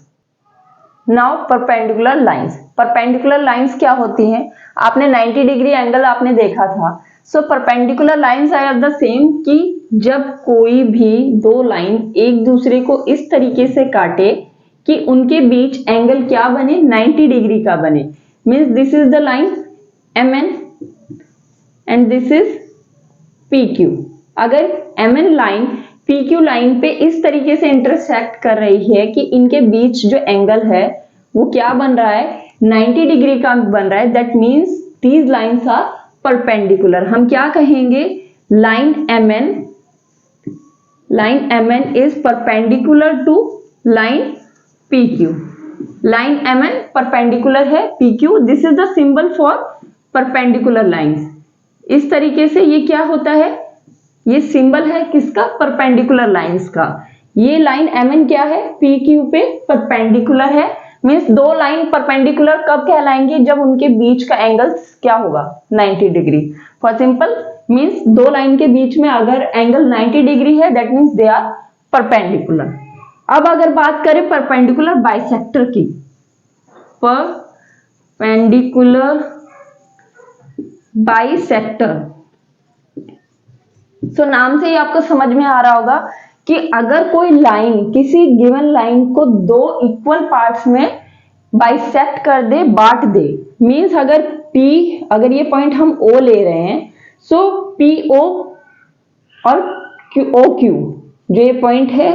Now perpendicular lines. Perpendicular lines क्या होती हैं? आपने 90 डिग्री एंगल आपने देखा था। So perpendicular lines are the same कि जब कोई भी दो लाइन एक दूसरे को इस तरीके से काटे कि उनके बीच एंगल क्या बने, 90 डिग्री का बने। Means this is the line MN and this is PQ। अगर MN लाइन PQ लाइन पे इस तरीके से इंटरसेक्ट कर रही है कि इनके बीच जो एंगल है वो क्या बन रहा है, 90 डिग्री का बन रहा है, that means these lines are perpendicular. हम क्या कहेंगे, line MN is perpendicular to line PQ। Line MN perpendicular है PQ। This is the symbol for perpendicular lines. इस तरीके से ये क्या होता है, ये सिंबल है किसका, परपेंडिकुलर लाइंस का। ये लाइन MN क्या है, PQ पे परपेंडिकुलर है। मीन्स दो लाइन परपेंडिकुलर कब कहलाएंगे, जब उनके बीच का एंगल क्या होगा, 90 डिग्री। फॉर सिंपल मीन्स दो लाइन के बीच में अगर एंगल 90 डिग्री है, that means they are perpendicular. अब अगर बात करें परपेंडिकुलर बाइसेक्टर की, परपेंडिकुलर बाइसेक्टर, सो नाम से ही आपको समझ में आ रहा होगा कि अगर कोई लाइन किसी गिवन लाइन को दो इक्वल पार्ट्स में बाइसेक्ट कर दे, बांट दे। मींस अगर ये पॉइंट हम O ले रहे हैं, सो PO और OQ, जो ये पॉइंट है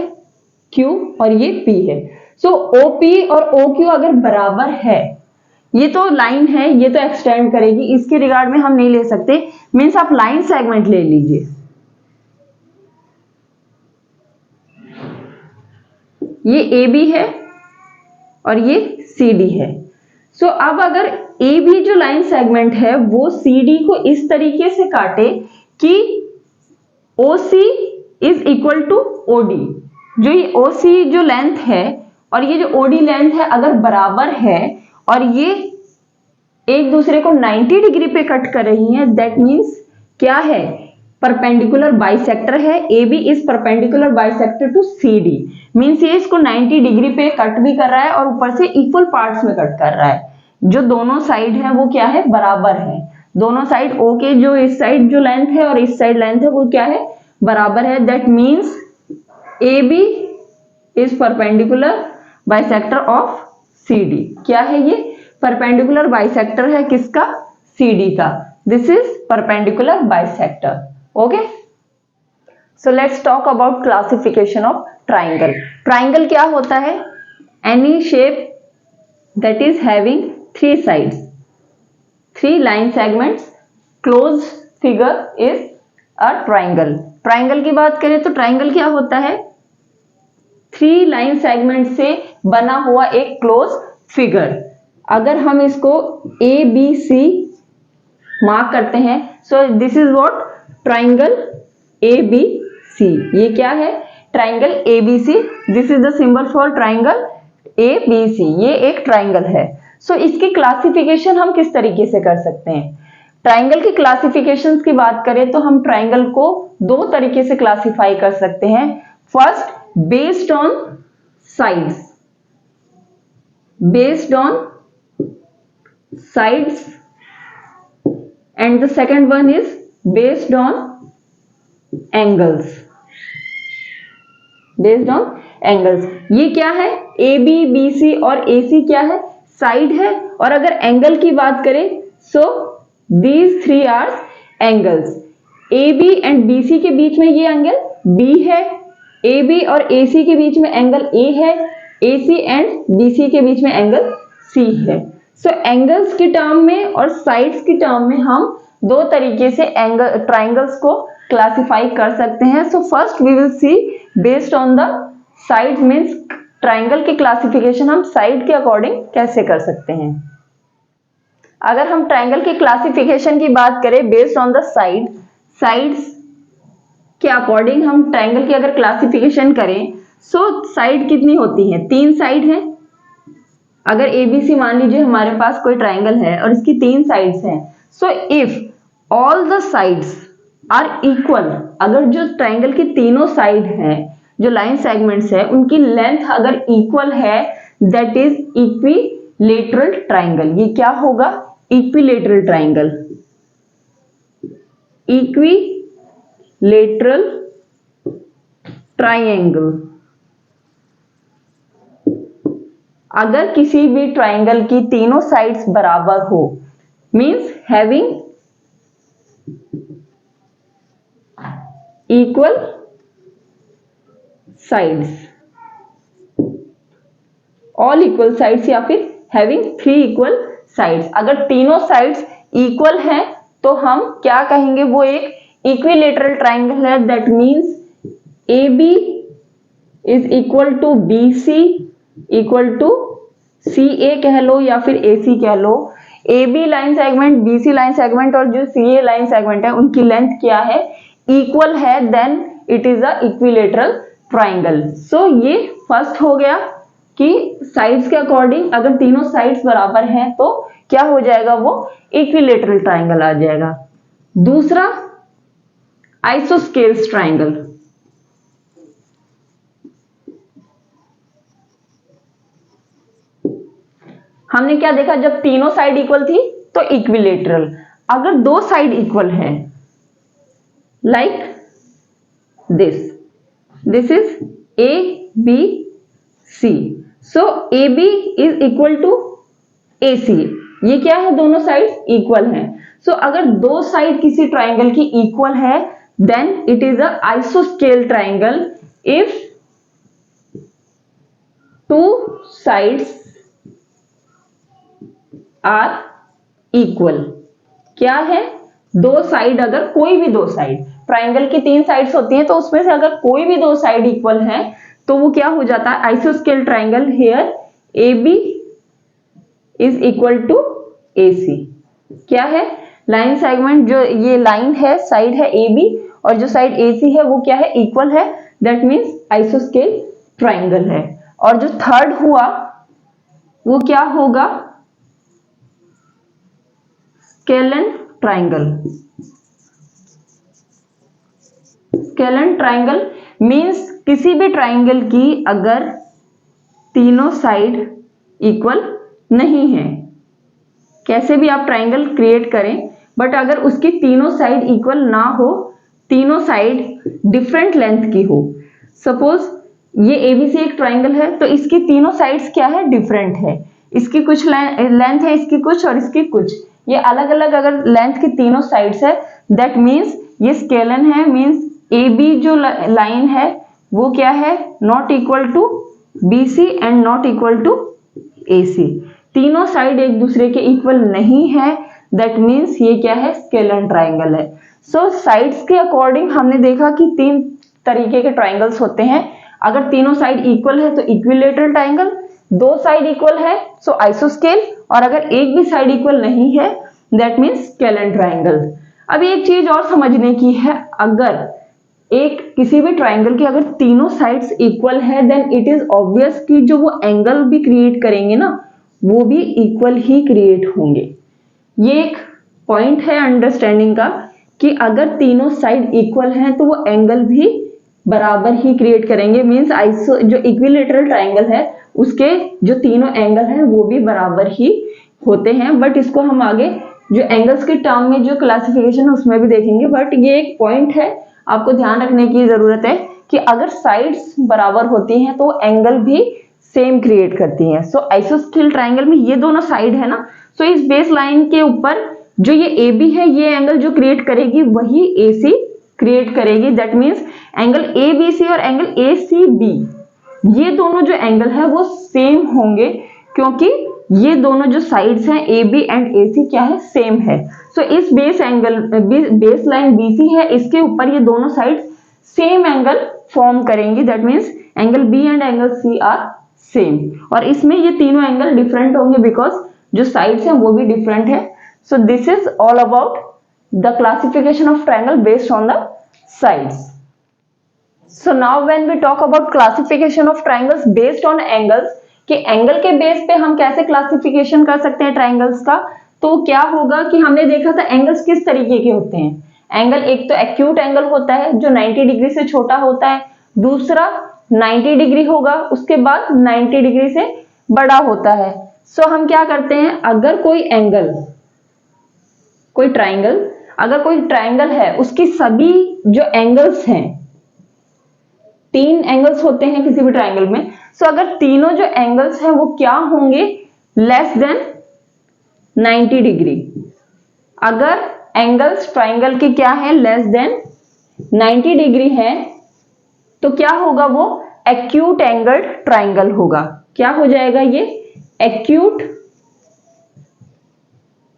Q और ये P है, सो OP और OQ अगर बराबर है, ये तो लाइन है, ये तो एक्सटेंड करेगी, इसके रिगार्ड में हम नहीं ले सकते। मीन्स आप लाइन सेगमेंट ले लीजिए, ये AB है और ये CD है। सो अब अगर AB जो लाइन सेगमेंट है वो CD को इस तरीके से काटे कि OC is equal to OD। जो ये OC जो लेंथ है और ये जो OD लेंथ है अगर बराबर है और ये एक दूसरे को 90 डिग्री पे कट कर रही है, दैट मीन्स क्या है, परपेंडिकुलर बाइसेक्टर है। AB is perpendicular bisector to CD। Means ये इसको 90 डिग्री पे कट भी कर रहा है और ऊपर से इक्वल पार्ट्स में कट कर रहा है। जो दोनों साइड है वो क्या है, बराबर है। दोनों साइड O के जो इस साइड जो लेंथ है और इस साइड लेंथ है वो क्या है, बराबर है। That means AB is perpendicular bisector of CD। क्या है ये, परपेंडिकुलर बाइसेक्टर है किसका, CD का। This is perpendicular bisector. Okay, so let's talk about classification of triangle. Triangle क्या होता है, any shape that is having three sides, three line segments, close figure is a triangle. Triangle की बात करें तो ट्राइंगल क्या होता है, थ्री लाइन सेगमेंट से बना हुआ एक क्लोज फिगर। अगर हम इसको ABC मार्क करते हैं, सो this is what, triangle ABC। ये क्या है, triangle ABC। This is the symbol for triangle ABC। ये एक ट्राइंगल है। सो इसकी क्लासिफिकेशन हम किस तरीके से कर सकते हैं, ट्राइंगल की क्लासिफिकेशन की बात करें तो हम ट्राइंगल को दो तरीके से क्लासिफाई कर सकते हैं। First, based on sides, based on sides, and the second one is based on angles, based on angles। ये क्या है, AB BC और AC क्या है, साइड है। और अगर एंगल की बात करें so these three are angles। A B and B C के बीच में ये एंगल बी है, ए बी और ए सी के बीच में एंगल ए है, ए सी एंड बी सी के बीच में एंगल सी है। सो एंगल्स की टर्म में और साइड्स की टर्म में हम दो तरीके से एंगल ट्राइंगल्स को क्लासिफाई कर सकते हैं। So first we will see based on the side, means triangle की क्लासिफिकेशन हम साइड के अकॉर्डिंग कैसे कर सकते हैं। अगर हम ट्राइंगल की क्लासिफिकेशन की बात करें based on the side, sides के अकॉर्डिंग हम ट्राइंगल की अगर क्लासिफिकेशन करें, सो साइड कितनी होती है, 3 साइड है। अगर एबीसी मान लीजिए हमारे पास कोई ट्राइंगल है और इसकी 3 साइड्स हैं, so if all the sides are equal, अगर जो ट्राइंगल की तीनों साइड हैं, जो लाइन सेगमेंट्स है, उनकी लेंथ अगर इक्वल है, दैट इज इक्विलेटरल ट्राइंगल। ये क्या होगा, इक्विलेटरल ट्राइंगल। इक्विलेटरल ट्राइंगल, अगर किसी भी ट्राइंगल की तीनों साइड्स बराबर हो, means having equal sides, all equal sides या फिर हैविंग 3 इक्वल साइड्स। अगर तीनों साइड्स इक्वल हैं तो हम क्या कहेंगे, वो एक इक्विलेटरल ट्राइंगल है। That means A B is equal to B C equal to C A कह लो या फिर ए सी कह लो। A B line segment, B C line segment और जो सी ए लाइन सेगमेंट है उनकी लेंथ क्या है, इक्वल है, then it is a equilateral triangle. So ये फर्स्ट हो गया कि साइड्स के अकॉर्डिंग अगर तीनों साइड्स बराबर हैं तो क्या हो जाएगा, वो इक्विलेटरल ट्राइंगल आ जाएगा। दूसरा आइसोस्केल्स ट्राइंगल। हमने क्या देखा, जब तीनों साइड इक्वल थी तो इक्विलेटरल। अगर दो साइड इक्वल है, like this is A B C, so A B is equal to A C. ये क्या है, दोनों साइड इक्वल हैं। सो अगर दो साइड किसी ट्राइंगल की इक्वल है, देन इट इज अ आइसोस्केल triangle if two sides are equal. क्या है, दो साइड, अगर कोई भी दो साइड, ट्राइंगल की 3 साइड्स होती हैं तो उसमें से अगर कोई भी दो साइड इक्वल है तो वो क्या हो जाता है, आइसोस्केल triangle. Here A B is equal to A C. क्या है, लाइन सेगमेंट, जो ये लाइन है, साइड है ए बी और जो साइड ए सी है वो क्या है, इक्वल है, दैट मीन्स आइसोस्केल ट्राइंगल है। और जो थर्ड हुआ वो क्या होगा, scalene triangle. Scalene triangle means किसी भी ट्राइंगल की अगर तीनों साइड इक्वल नहीं है, कैसे भी आप ट्राइंगल क्रिएट करें, बट अगर उसकी तीनों साइड इक्वल ना हो, तीनों साइड डिफरेंट लेंथ की हो। सपोज ये एबीसी एक ट्राइंगल है तो इसकी तीनों साइड्स क्या है, डिफरेंट है। इसकी कुछ लेंथ है, इसकी कुछ और इसकी कुछ, ये अलग अलग अगर लेंथ की तीनों साइड्स है, दैट मीन्स ये स्केलन है। मीन्स ए बी जो लाइन है वो क्या है, not equal to B C and not equal to A C. तीनों साइड एक दूसरे के इक्वल नहीं है, दैट मीन्स ये क्या है, स्केलन ट्राइंगल है। सो साइड्स के अकॉर्डिंग हमने देखा कि 3 तरीके के ट्राइंगल्स होते हैं। अगर तीनों साइड इक्वल है तो इक्विलेटरल ट्राइंगल, दो साइड इक्वल है सो आइसोस्केल, और अगर एक भी साइड इक्वल नहीं है दैट मीन्स स्केलन ट्राइंगल। अब एक चीज और समझने की है, अगर एक किसी भी ट्राइंगल की अगर तीनों साइड्स इक्वल है, देन इट इज ऑब्वियस कि जो वो एंगल भी क्रिएट करेंगे ना, वो भी इक्वल ही क्रिएट होंगे। ये एक पॉइंट है अंडरस्टैंडिंग का कि अगर तीनों साइड इक्वल हैं तो वो एंगल भी बराबर ही क्रिएट करेंगे। मींस आइसो जो इक्विलेटरल ट्राइंगल है उसके जो तीनों एंगल हैं वो भी बराबर ही होते हैं। बट इसको हम आगे जो एंगल्स के टर्म में जो क्लासिफिकेशन है उसमें भी देखेंगे। बट ये एक पॉइंट है, आपको ध्यान रखने की जरूरत है कि अगर साइड्स बराबर होती हैं तो एंगल भी सेम क्रिएट करती हैं। सो आइसोस्केल ट्राइंगल में ये दोनों साइड है ना, सो इस बेस लाइन के ऊपर जो ये ए बी है, ये एंगल जो क्रिएट करेगी वही ए सी क्रिएट करेगी। That means angle A B C और एंगल ए सी बी, ये दोनों जो एंगल है वो सेम होंगे, क्योंकि ये दोनों जो साइड्स हैं ए बी एंड ए सी क्या है, सेम है। सो इस बेस लाइन बी सी है, इसके ऊपर ये दोनों साइड सेम एंगल फॉर्म करेंगी। That means angle B and angle C are same, और इसमें ये तीनों एंगल डिफरेंट होंगे बिकॉज जो साइड्स हैं वो भी डिफरेंट है। So this is all about the classification of triangle based on the sides. So now when we talk about classification of triangles based on angles, कि एंगल के base पे हम कैसे क्लासिफिकेशन कर सकते हैं ट्राइंगल्स का, तो क्या होगा कि हमने देखा था एंगल्स किस तरीके के होते हैं। एंगल एक तो एक्यूट एंगल होता है जो 90 डिग्री से छोटा होता है, दूसरा 90 डिग्री होगा, उसके बाद 90 डिग्री से बड़ा होता है। सो हम क्या करते हैं, अगर कोई एंगल, कोई ट्राइंगल, अगर कोई ट्राइंगल है उसकी सभी जो एंगल्स हैं, 3 एंगल्स होते हैं किसी भी ट्राइंगल में, सो अगर तीनों जो एंगल्स हैं वो क्या होंगे, लेस देन 90 डिग्री। अगर एंगल्स ट्राइंगल की क्या है, लेस देन 90 डिग्री है, तो क्या होगा, वो एक्यूट एंगल्ड ट्राइंगल होगा। क्या हो जाएगा ये, acute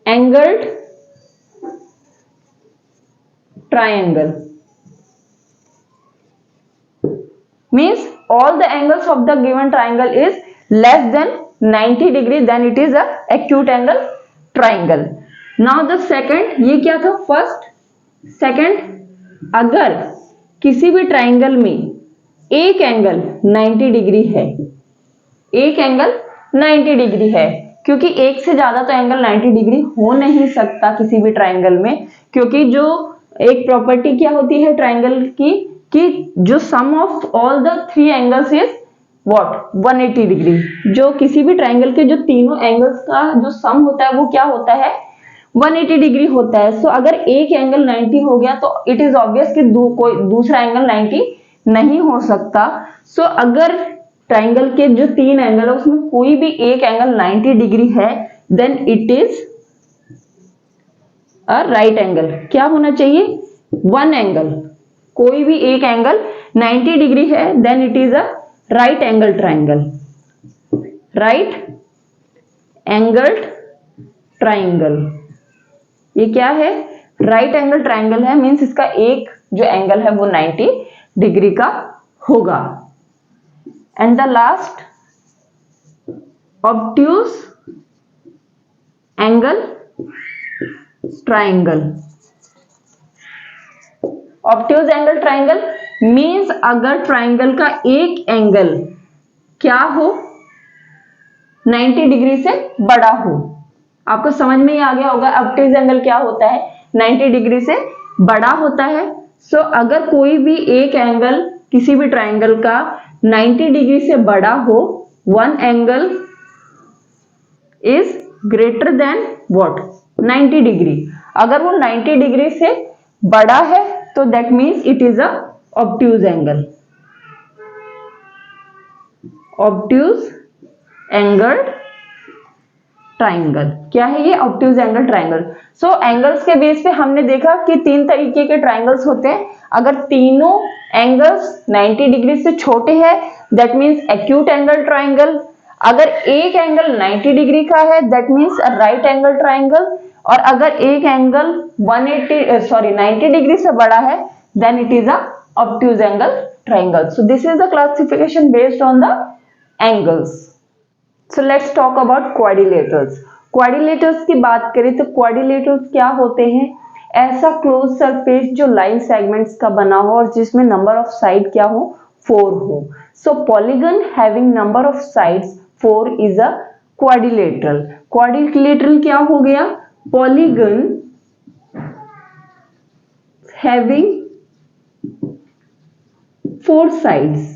angled triangle means all the angles of the given triangle is less than 90 degree, then it is a acute angle triangle. Now the second, ये क्या था, first, second, अगर किसी भी ट्राइंगल में एक एंगल 90 डिग्री है, एक एंगल 90 डिग्री है, क्योंकि एक से ज्यादा तो एंगल 90 डिग्री हो नहीं सकता किसी भी ट्राइंगल में, क्योंकि जो एक प्रॉपर्टी क्या होती है ट्राइंगल की, कि जो sum of all the 3 angles is what, 180 degree. जो किसी भी ट्राइंगल के जो तीनों एंगल्स का जो सम होता है वो क्या होता है, 180 डिग्री होता है। सो अगर एक एंगल 90 हो गया तो इट इज ऑब्वियस कि कोई दूसरा एंगल 90 नहीं हो सकता। सो अगर ट्राइंगल के जो 3 एंगल है उसमें कोई भी एक एंगल 90 डिग्री है, then it is a right angle. क्या होना चाहिए, 1 एंगल, कोई भी एक एंगल 90 डिग्री है, then it is a right angle triangle. Right angled triangle, ये क्या है, राइट एंगल ट्राइंगल है, मींस इसका एक जो एंगल है वो 90 डिग्री का होगा। And the last, obtuse angle triangle. Obtuse angle triangle means अगर ट्राइंगल का एक एंगल क्या हो, 90 डिग्री से बड़ा हो। आपको समझ में ही आ गया होगा ऑब्ट्यूज एंगल क्या होता है, 90 डिग्री से बड़ा होता है। सो अगर कोई भी एक एंगल किसी भी ट्राइंगल का 90 डिग्री से बड़ा हो, one angle is greater than what, 90 degree. अगर वो 90 डिग्री से बड़ा है तो that means it is a obtuse angle. Obtuse angle triangle क्या है, ये ऑब्ट्यूज एंगल ट्राइंगल। सो एंगल्स के बेस पे हमने देखा कि 3 तरीके के ट्राइंगल्स होते हैं। अगर तीनों एंगल्स 90 डिग्री से छोटे हैं that means acute angle triangle. अगर एक एंगल 90 डिग्री का है that means a right angle triangle. और अगर एक एंगल 90 डिग्री से बड़ा है then it is a obtuse angle triangle. So this is the classification based on the angles. So let's talk about quadrilaterals. Quadrilaterals की बात करें तो क्वाड्रिलेटरल्स क्या होते हैं, ऐसा क्लोज सरफेस जो लाइन सेगमेंट्स का बना हो और जिसमें नंबर ऑफ साइड क्या हो, 4 हो। So polygon having number of sides 4 is a quadrilateral. Quadrilateral क्या हो गया, पॉलीगन हैविंग 4 साइड्स।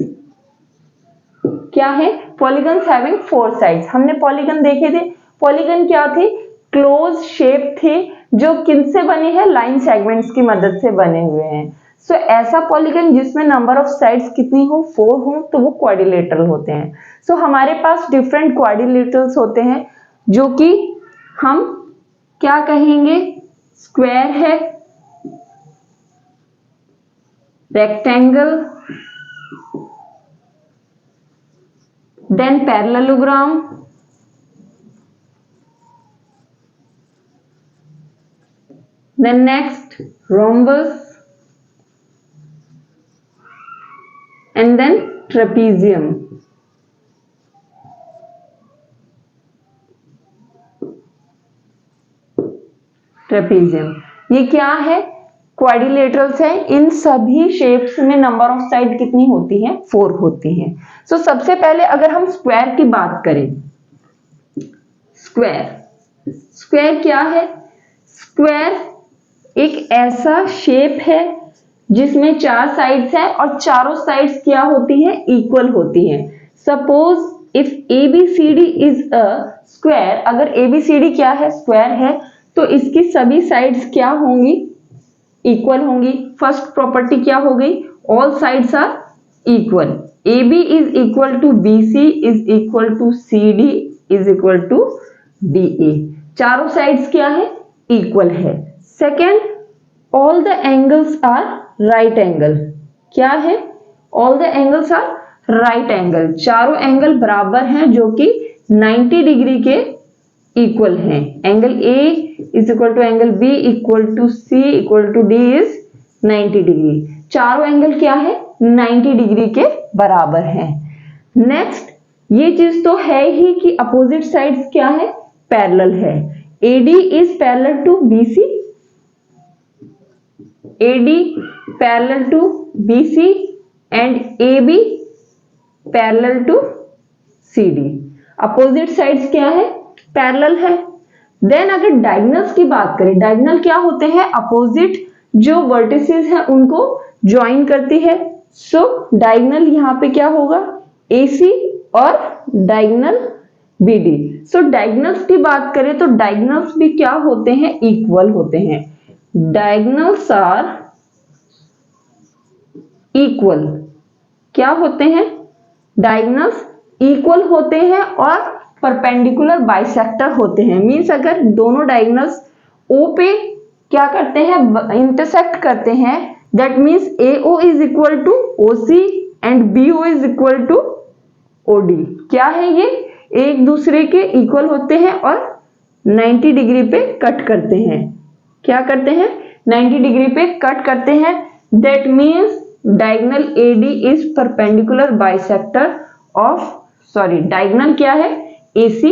क्या है, पॉलीगन्स हैविंग 4 साइड्स। हमने पॉलीगन देखे थे, पॉलीगन क्या थे, क्लोज शेप थे जो किनसे बने हैं, लाइन सेगमेंट्स की मदद से बने हुए हैं। सो ऐसा पॉलीगन जिसमें नंबर ऑफ साइड्स कितनी हो, 4 हो, तो वो क्वाड्रिलेटरल होते हैं। सो हमारे पास डिफरेंट क्वाड्रिलेटरल्स होते हैं जो कि हम क्या कहेंगे? स्क्वायर है, rectangle, then parallelogram, then next rhombus, and then trapezium. Trapezium ये क्या है? क्वाड्रिलेटरल्स है। इन सभी शेप्स में नंबर ऑफ साइड कितनी होती है? 4 होती हैं। सो सबसे पहले अगर हम स्क्वायर की बात करें, स्क्वायर क्या है? स्क्वायर एक ऐसा शेप है जिसमें 4 साइड्स हैं और चारों साइड्स क्या होती हैं? इक्वल होती हैं। Suppose if ABCD is a square, अगर ABCD क्या है? स्क्वायर है, तो इसकी सभी साइड्स क्या होंगी? इक्वल होंगी। फर्स्ट प्रॉपर्टी क्या हो गई? All sides are equal. AB is equal to BC is equal to CD is equal to DA। चारों साइड्स क्या है? इक्वल है। Second, all the angles are right angle. क्या है? All the angles are right angle. चारों angle बराबर हैं जो कि 90 डिग्री के इक्वल हैं। Angle A is equal to angle B equal to C equal to D is 90 degree. चारों एंगल क्या है? 90 डिग्री के बराबर हैं। नेक्स्ट, ये चीज तो है ही कि अपोजिट साइड्स क्या है? पैरेलल है। AD is parallel to BC, AD parallel to BC and AB parallel to CD। Opposite sides क्या है? पैरेलल है। देन अगर डायगोनल्स की बात करें, डायगोनल क्या होते हैं? अपोजिट जो वर्टिसेस हैं उनको ज्वाइन करती है। सो डायगोनल यहां पे क्या होगा? AC और डायगोनल BD। सो डायगोनल्स की बात करें तो डायगोनल्स भी क्या होते हैं? इक्वल होते हैं। Diagonals are equal. क्या होते हैं? डायगोनल्स इक्वल होते हैं और परपेंडिकुलर बाइसेक्टर होते हैं। मींस अगर दोनों डायगोनल्स O पे क्या करते हैं? इंटरसेक्ट करते हैं, that means AO is equal to OC and BO is equal to OD। क्या है ये? एक दूसरे के इक्वल होते हैं और 90 डिग्री पे कट करते हैं। क्या करते हैं? 90 डिग्री पे कट करते हैं। That means diagonal AD is perpendicular bisector of, sorry, diagonal क्या है? AC।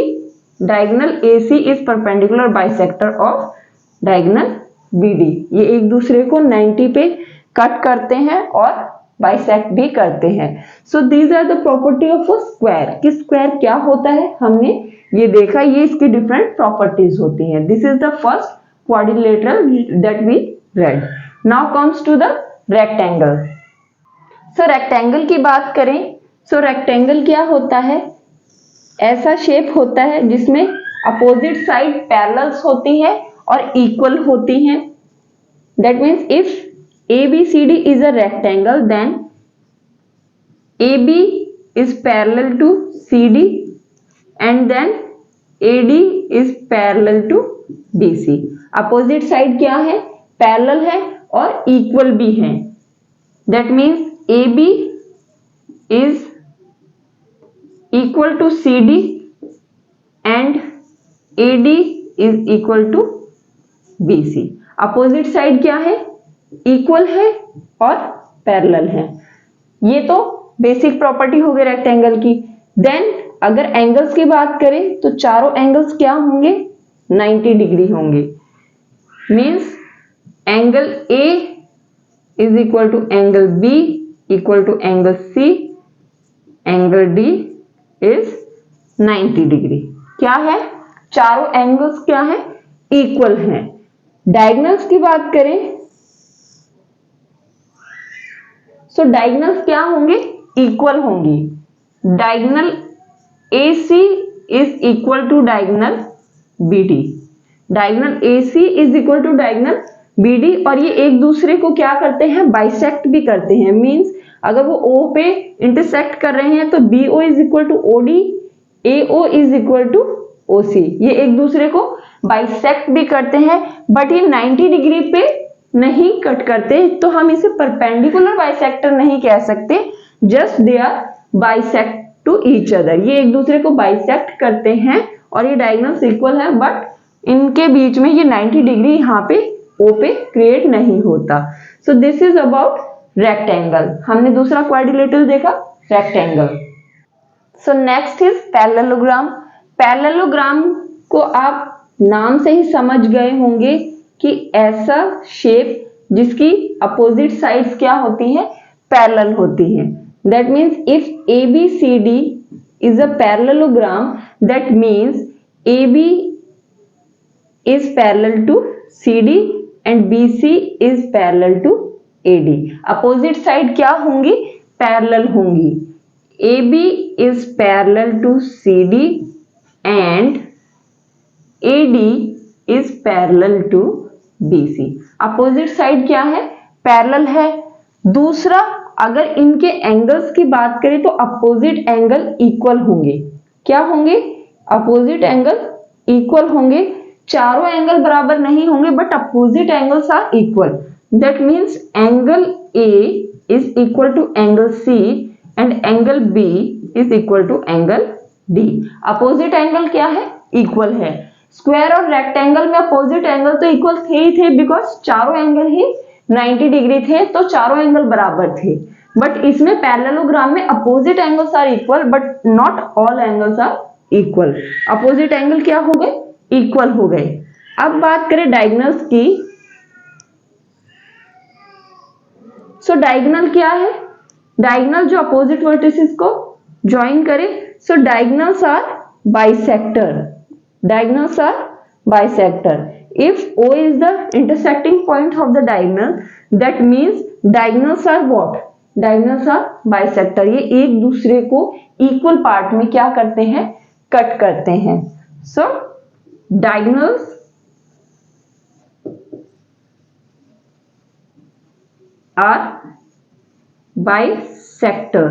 Diagonal AC is perpendicular bisector of diagonal BD। ये एक दूसरे को 90 पे कट करते हैं और बाइसेक्ट भी करते हैं। So these are the property of a square. कि स्क्वायर क्या होता है हमने ये देखा, ये इसकी डिफरेंट प्रॉपर्टीज होती हैं। This is the first quadrilateral that we read. Now comes to the rectangle. So rectangle की बात करें, सो रेक्टेंगल क्या होता है? ऐसा शेप होता है जिसमें अपोजिट साइड पैरेलल्स होती है और इक्वल होती हैं। That means if ABCD is a rectangle, then AB is parallel to CD and then AD is parallel to BC। Opposite side क्या है? पैरेलल है और इक्वल भी है। That means AB is equal to CD and AD is equal to BC। Opposite side क्या है? Equal है और पैरेलल है। ये तो बेसिक प्रॉपर्टी हो गई रेक्टेंगल की। देन अगर एंगल्स की बात करें तो चारों एंगल्स क्या होंगे? 90 डिग्री होंगे। Means angle A is equal to angle B equal to angle C, angle D is 90 degree. क्या है? चारों एंगल्स क्या है? इक्वल हैं। डायगोनल्स की बात करें, सो डायगोनल्स क्या होंगे? इक्वल होंगी। Diagonal AC is equal to diagonal BD। Diagonal AC is equal to diagonal BD और ये एक दूसरे को क्या करते हैं? बाइसेक्ट भी करते हैं। मींस अगर वो O पे इंटरसेक्ट कर रहे हैं तो BO is equal to OD, AO is equal to OC। ये एक दूसरे को बाइसेक्ट भी करते हैं, बट ये 90 डिग्री पे नहीं कट करते, तो हम इसे परपेंडिकुलर बाइसेक्टर नहीं कह सकते, just they are bisect to each other. ये एक दूसरे को बाइसेक्ट करते हैं और ये डायगोनल्स इक्वल है, बट इनके बीच में ये 90 डिग्री यहाँ पे ओ पे क्रिएट नहीं होता। सो दिस इज अबाउट रेक्टेंगल। हमने दूसरा क्वाड्रिलेटरल देखा, rectangle. So next is parallelogram. Parallelogram को आप नाम से ही समझ गए होंगे कि ऐसा शेप जिसकी अपोजिट साइड्स क्या होती हैं, पैरेलल होती हैं। That means if ABCD is a parallelogram, that means AB is parallel to CD and BC is parallel to AD। Opposite side क्या होंगी, पैरेलल होंगी। AB is parallel to CD and AD is parallel to BC। Opposite side क्या है, parallel है। दूसरा, अगर इनके angles की बात करें तो अपोजिट एंगल इक्वल होंगे। क्या होंगे, अपोजिट एंगल इक्वल होंगे। चारों एंगल बराबर नहीं होंगे, but opposite angles are equal. That means angle A is equal to angle C and angle B is equal to angle D। Opposite angle क्या है, इक्वल है। स्क्वायर और रेक्टेंगल में अपोजिट एंगल तो इक्वल थे ही थे, बिकॉज चारों angle ही 90 degree थे, तो चारों एंगल बराबर थे। बट इसमें पैरेललोग्राम में opposite angles are equal, but not all angles are equal. Opposite angle क्या हो गए, इक्वल हो गए। अब बात करें डायगोनल्स की। सो डायगोनल क्या है, डायगोनल जो अपोजिट वर्टिसेस को ज्वाइन करे। So diagonals are bisector. Diagonals are bisector. If O is the intersecting point of the diagonal, that means diagonals are what? Diagonals are bisector। ये एक दूसरे को इक्वल पार्ट में क्या करते हैं, कट करते हैं। So diagonals are bisector।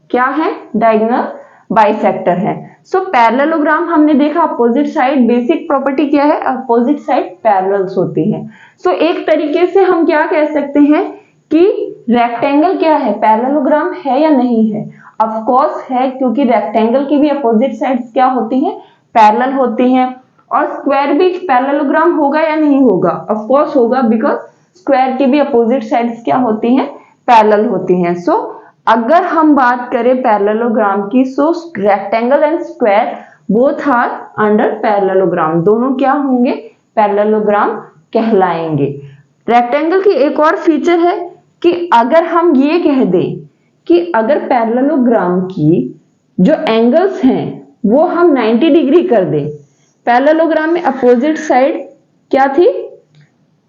क्या है, डायगोनल बाइसेक्टर है। सो पैरेललोग्राम हमने देखा, अपोजिट साइड बेसिक प्रॉपर्टी क्या है, अपोजिट साइड पैरेलल्स होती हैं। सो एक तरीके से हम क्या कह सकते हैं कि रेक्टेंगल क्या है, पैरेललोग्राम है या नहीं है। ऑफ कोर्स है, क्योंकि रेक्टेंगल की भी अपोजिट साइड्स क्या होती हैं, पैरेलल होती हैं। और स्क्वायर भी पैरेललोग्राम होगा या नहीं होगा, ऑफ कोर्स होगा, बिकॉज स्क्वायर की भी अपोजिट साइड्स क्या होती हैं, पैरेलल होती हैं। सो अगर हम बात करें पैरेललोग्राम की, so rectangle and square both are under parallelogram. दोनों क्या होंगे, पैरेललोग्राम कहलाएंगे। रेक्टेंगल की एक और फीचर है कि अगर हम ये कह दें कि अगर पैरेललोग्राम की जो एंगल्स हैं वो हम 90 डिग्री कर दें। पैरेललोग्राम में अपोजिट साइड क्या थी,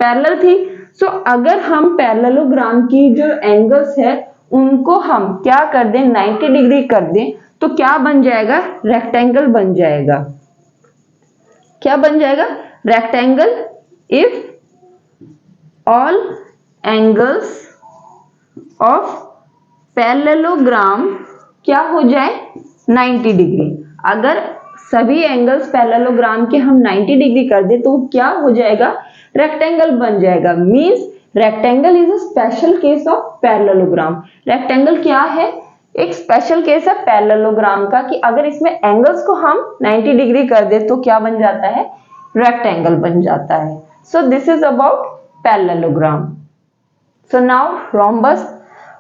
पैरेलल थी। सो अगर हम पैरेललोग्राम की जो एंगल्स है उनको हम क्या कर दें, 90 डिग्री कर दें, तो क्या बन जाएगा, रेक्टेंगल बन जाएगा। क्या बन जाएगा, rectangle. If all angles of parallelogram क्या हो जाए, 90 डिग्री। अगर सभी एंगल्स पैरेललोग्राम के हम 90 डिग्री कर दे तो क्या हो जाएगा, रेक्टेंगल बन जाएगा। Means rectangle is a special case of parallelogram. Rectangle क्या है, एक स्पेशल केस है पैरेललोग्राम का, कि अगर इसमें एंगल्स को हम 90 डिग्री कर दे तो क्या बन जाता है, रेक्टेंगल बन जाता है। So this is about parallelogram. So now rhombus.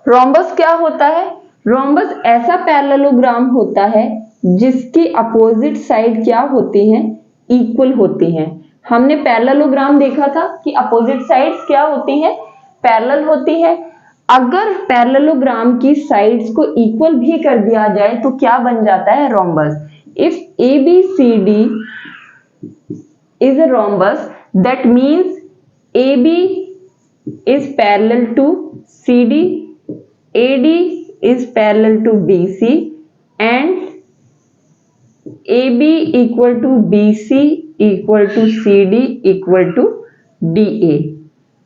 Rhombus क्या होता है, रोम्बस ऐसा पैरेललोग्राम होता है जिसकी अपोजिट साइड क्या होती हैं, इक्वल होती हैं। हमने पैरेललोग्राम देखा था कि अपोजिट साइड्स क्या होती हैं, पैरेलल होती है। अगर पैरेललोग्राम की साइड्स को इक्वल भी कर दिया जाए तो क्या बन जाता है, rhombus. If ABCD is a rhombus, that means AB is parallel to CD, AD is parallel to BC and AB equal to BC equal to CD equal to DA।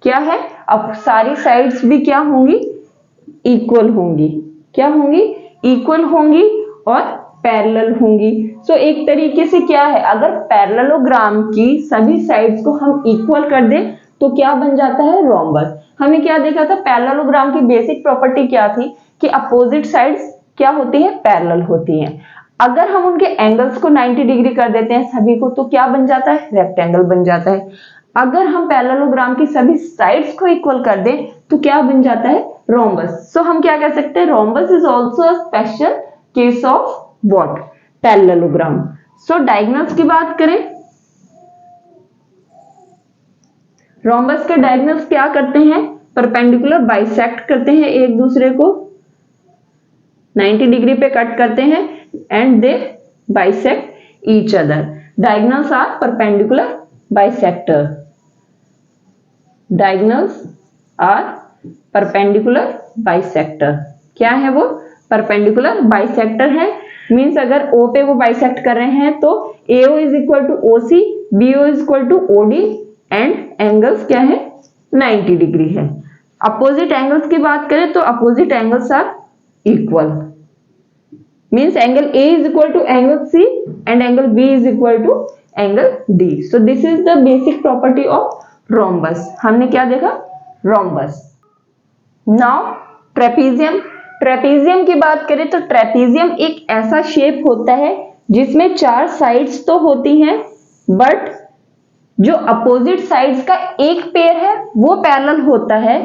क्या है, अब सारी साइड्स भी क्या होंगी, इक्वल होंगी। क्या होंगी, इक्वल होंगी और पैरेलल होंगी। सो एक तरीके से क्या है, अगर पैरेललोग्राम की सभी साइड्स को हम इक्वल कर दें तो क्या बन जाता है, रोम्बस। हमें क्या देखा था, पैरेललोग्राम की बेसिक प्रॉपर्टी क्या थी कि अपोजिट साइड्स क्या होती है, पैरेलल होती हैं। अगर हम उनके एंगल्स को 90 डिग्री कर देते हैं सभी को तो क्या बन जाता है, रेक्टेंगल बन जाता है। अगर हम पैरेललोग्राम की सभी साइड्स को इक्वल कर दें तो क्या बन जाता है, रोम्बस। सो हम क्या कह सकते हैं, rhombus is also a special case of what, parallelogram. So diagonals की बात करें, रोम्बस के डायगोनल्स क्या करते हैं, परपेंडिकुलर बाइसेक्ट करते हैं एक दूसरे को, 90 डिग्री पे कट करते हैं and they bisect each other. Diagonals are perpendicular bisector, diagonals are perpendicular bisector. क्या है वो, परपेंडिकुलर बाइसेक्टर है। मींस अगर O पे वो बाइसेक्ट कर रहे हैं तो AO is equal to OC, BO is equal to OD and angles क्या है, 90 डिग्री है। अपोजिट एंगल्स की बात करें तो opposite angles are equal, means angle A is equal to angle C and angle B is equal to angle D. So this is the basic property of rhombus. हमने क्या देखा, rhombus. Now trapezium. Trapezium की बात करें तो trapezium एक ऐसा shape होता है जिसमें 4 साइड्स तो होती हैं बट जो अपोजिट साइड्स का एक पेयर है वो पैरेलल होता है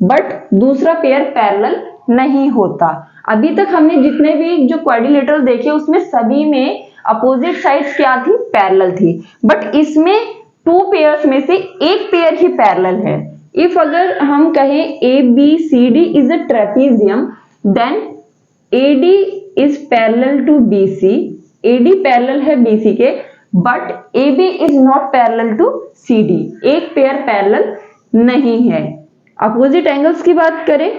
बट दूसरा पेयर पैरेलल नहीं होता। अभी तक हमने जितने भी जो क्वाड्रिलेटरल देखे उसमें सभी में अपोजिट साइड्स क्या थी, पैरेलल थी, बट इसमें 2 पेयर्स में से एक पेयर ही पैरेलल है। इफ अगर हम कहें ABCD is a trapezium then AD is parallel to BC, AD parallel है BC के but AB is not parallel to CD, एक पेयर पैरेलल नहीं है। अपोजिट एंगल्स की बात करें,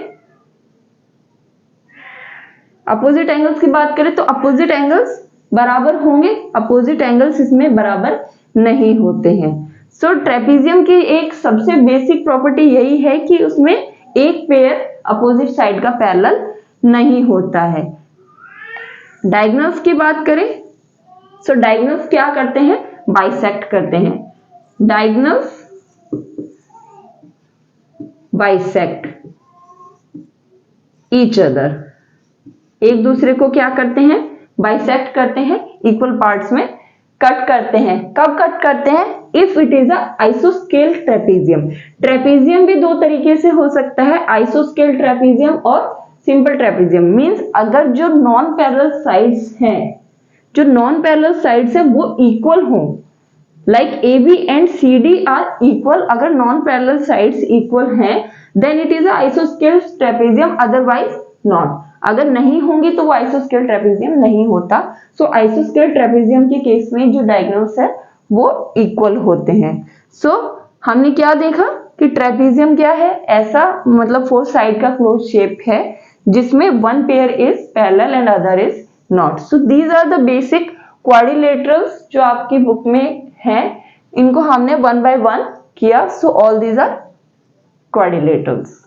अपोजिट एंगल्स की बात करें तो अपोजिट एंगल्स बराबर होंगे, अपोजिट एंगल्स इसमें बराबर नहीं होते हैं। सो ट्रेपीजियम की एक सबसे बेसिक प्रॉपर्टी यही है कि उसमें एक पेयर अपोजिट साइड का पैरेलल नहीं होता है। डायगोनल्स की बात करें सो डायगोनल्स क्या करते हैं, बाइसेक्ट करते हैं। डायगोनल्स बाइसेक्ट ईच अदर, एक दूसरे को क्या करते हैं, बाइसेक्ट करते हैं, इक्वल पार्ट्स में कट करते हैं। कब कट करते हैं, इफ इट इज अ आइसोस्केल ट्रेपीजियम। ट्रेपीजियम भी 2 तरीके से हो सकता है, आइसोस्केल ट्रेपीजियम और सिंपल ट्रेपीजियम। मींस अगर जो नॉन पैरेलल साइड्स हैं, जो नॉन पैरेलल साइड्स है वो इक्वल हो, like AB and CD are equal, अगर नॉन पैरेलल साइड्स इक्वल हैं देन इट इज अ आइसोस्केल ट्रेपीजियम, अदरवाइज नॉट। अगर नहीं होंगी तो वो आइसोस्केल ट्रेपीजियम नहीं होता। सो आइसोस्केल ट्रेपीजियम के केस में जो डायगोनल्स है वो इक्वल होते हैं। सो हमने क्या देखा कि ट्रेपीजियम क्या है, ऐसा मतलब 4 साइड का क्लोज शेप है जिसमें 1 pair is parallel and other is not. So these are the basic quadrilaterals जो आपकी बुक में हैं, इनको हमने 1 by 1 किया। So all these are quadrilaterals.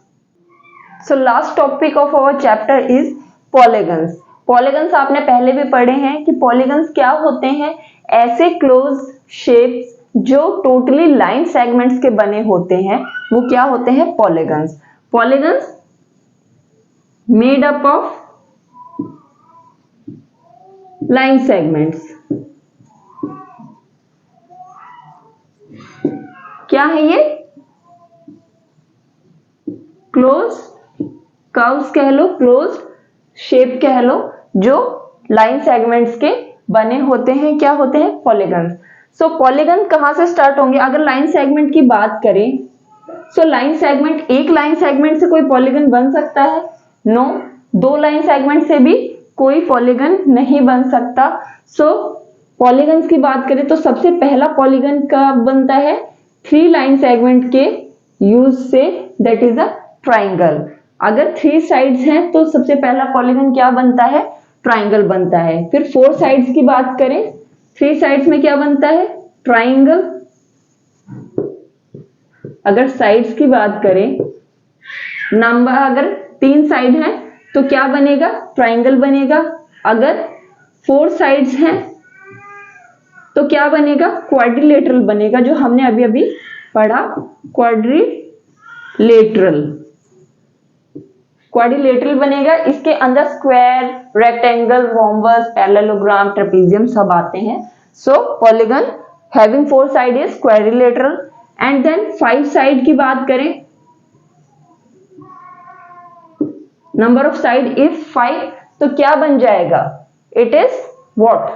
So last topic of our chapter is polygons. Polygons आपने पहले भी पढ़े हैं कि पॉलीगन्स क्या होते हैं, ऐसे क्लोज शेप्स जो टोटली लाइन सेगमेंट्स के बने होते हैं वो क्या होते हैं, polygons. Polygons made up of line segments. क्या है ये, क्लोज कर्व्स कह लो, क्लोज शेप कह लो, जो लाइन सेगमेंट्स के बने होते हैं, क्या होते हैं, पॉलीगन्स। सो पॉलीगन कहां से स्टार्ट होंगे, अगर लाइन सेगमेंट की बात करें सो लाइन सेगमेंट, एक लाइन सेगमेंट से कोई पॉलीगन बन सकता है, नो। 2 लाइन सेगमेंट से भी कोई पॉलीगन नहीं बन सकता। सो पॉलीगन्स की बात करें तो सबसे पहला पॉलीगन कब बनता है, 3 लाइन सेगमेंट के यूज से, दैट इज अ ट्राइंगल। अगर 3 साइड्स हैं तो सबसे पहला पॉलीगन क्या बनता है, ट्राइंगल बनता है। फिर 4 साइड्स की बात करें, 3 साइड्स में क्या बनता है, ट्राइंगल। अगर साइड्स की बात करें, नंबर अगर 3 साइड है तो क्या बनेगा, ट्राइंगल बनेगा। अगर 4 साइड्स हैं तो क्या बनेगा, क्वाड्रिलेटरल बनेगा, जो हमने अभी अभी पढ़ा, क्वाड्रिलेटरल। क्वाड्रिलेटरल बनेगा, इसके अंदर square, rectangle, rhombus, parallelogram, trapezium सब आते हैं। So polygon having 4 side is quadrilateral. And then 5 side की बात करें, नंबर ऑफ साइड इज 5, तो क्या बन जाएगा, इट इज व्हाट,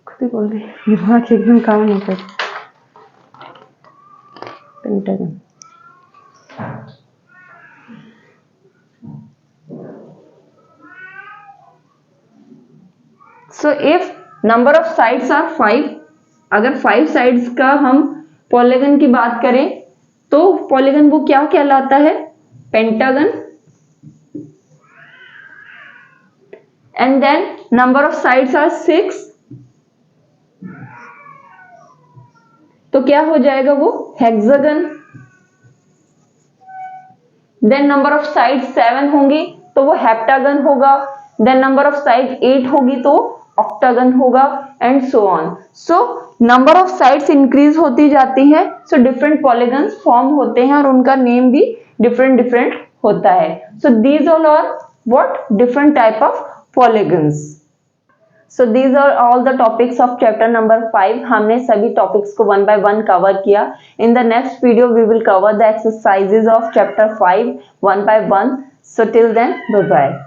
खुद ही बोल रही, दिमाग एकदम काम नहीं करता, pentagon. So if number of sides are 5, अगर 5 साइड्स का हम पॉलीगन की बात करें तो पॉलीगन वो क्या कहलाता है, pentagon. And then number of sides are 6, तो क्या हो जाएगा वो, hexagon. Then number of side 7 होंगी तो वो हेप्टागन होगा। देन नंबर ऑफ साइड 8 होगी तो ऑक्टागन होगा, and so on. So number of sides increase होती जाती है, सो डिफरेंट पॉलीगन्स फॉर्म होते हैं और उनका नेम भी डिफरेंट डिफरेंट होता है। So these all are what, different type of polygons. So these are all the topics of chapter number 5। हमने सभी टॉपिक्स को 1 by 1 कवर किया। In the next video we will cover the exercises of chapter 5 1 by 1। So till then, bye bye.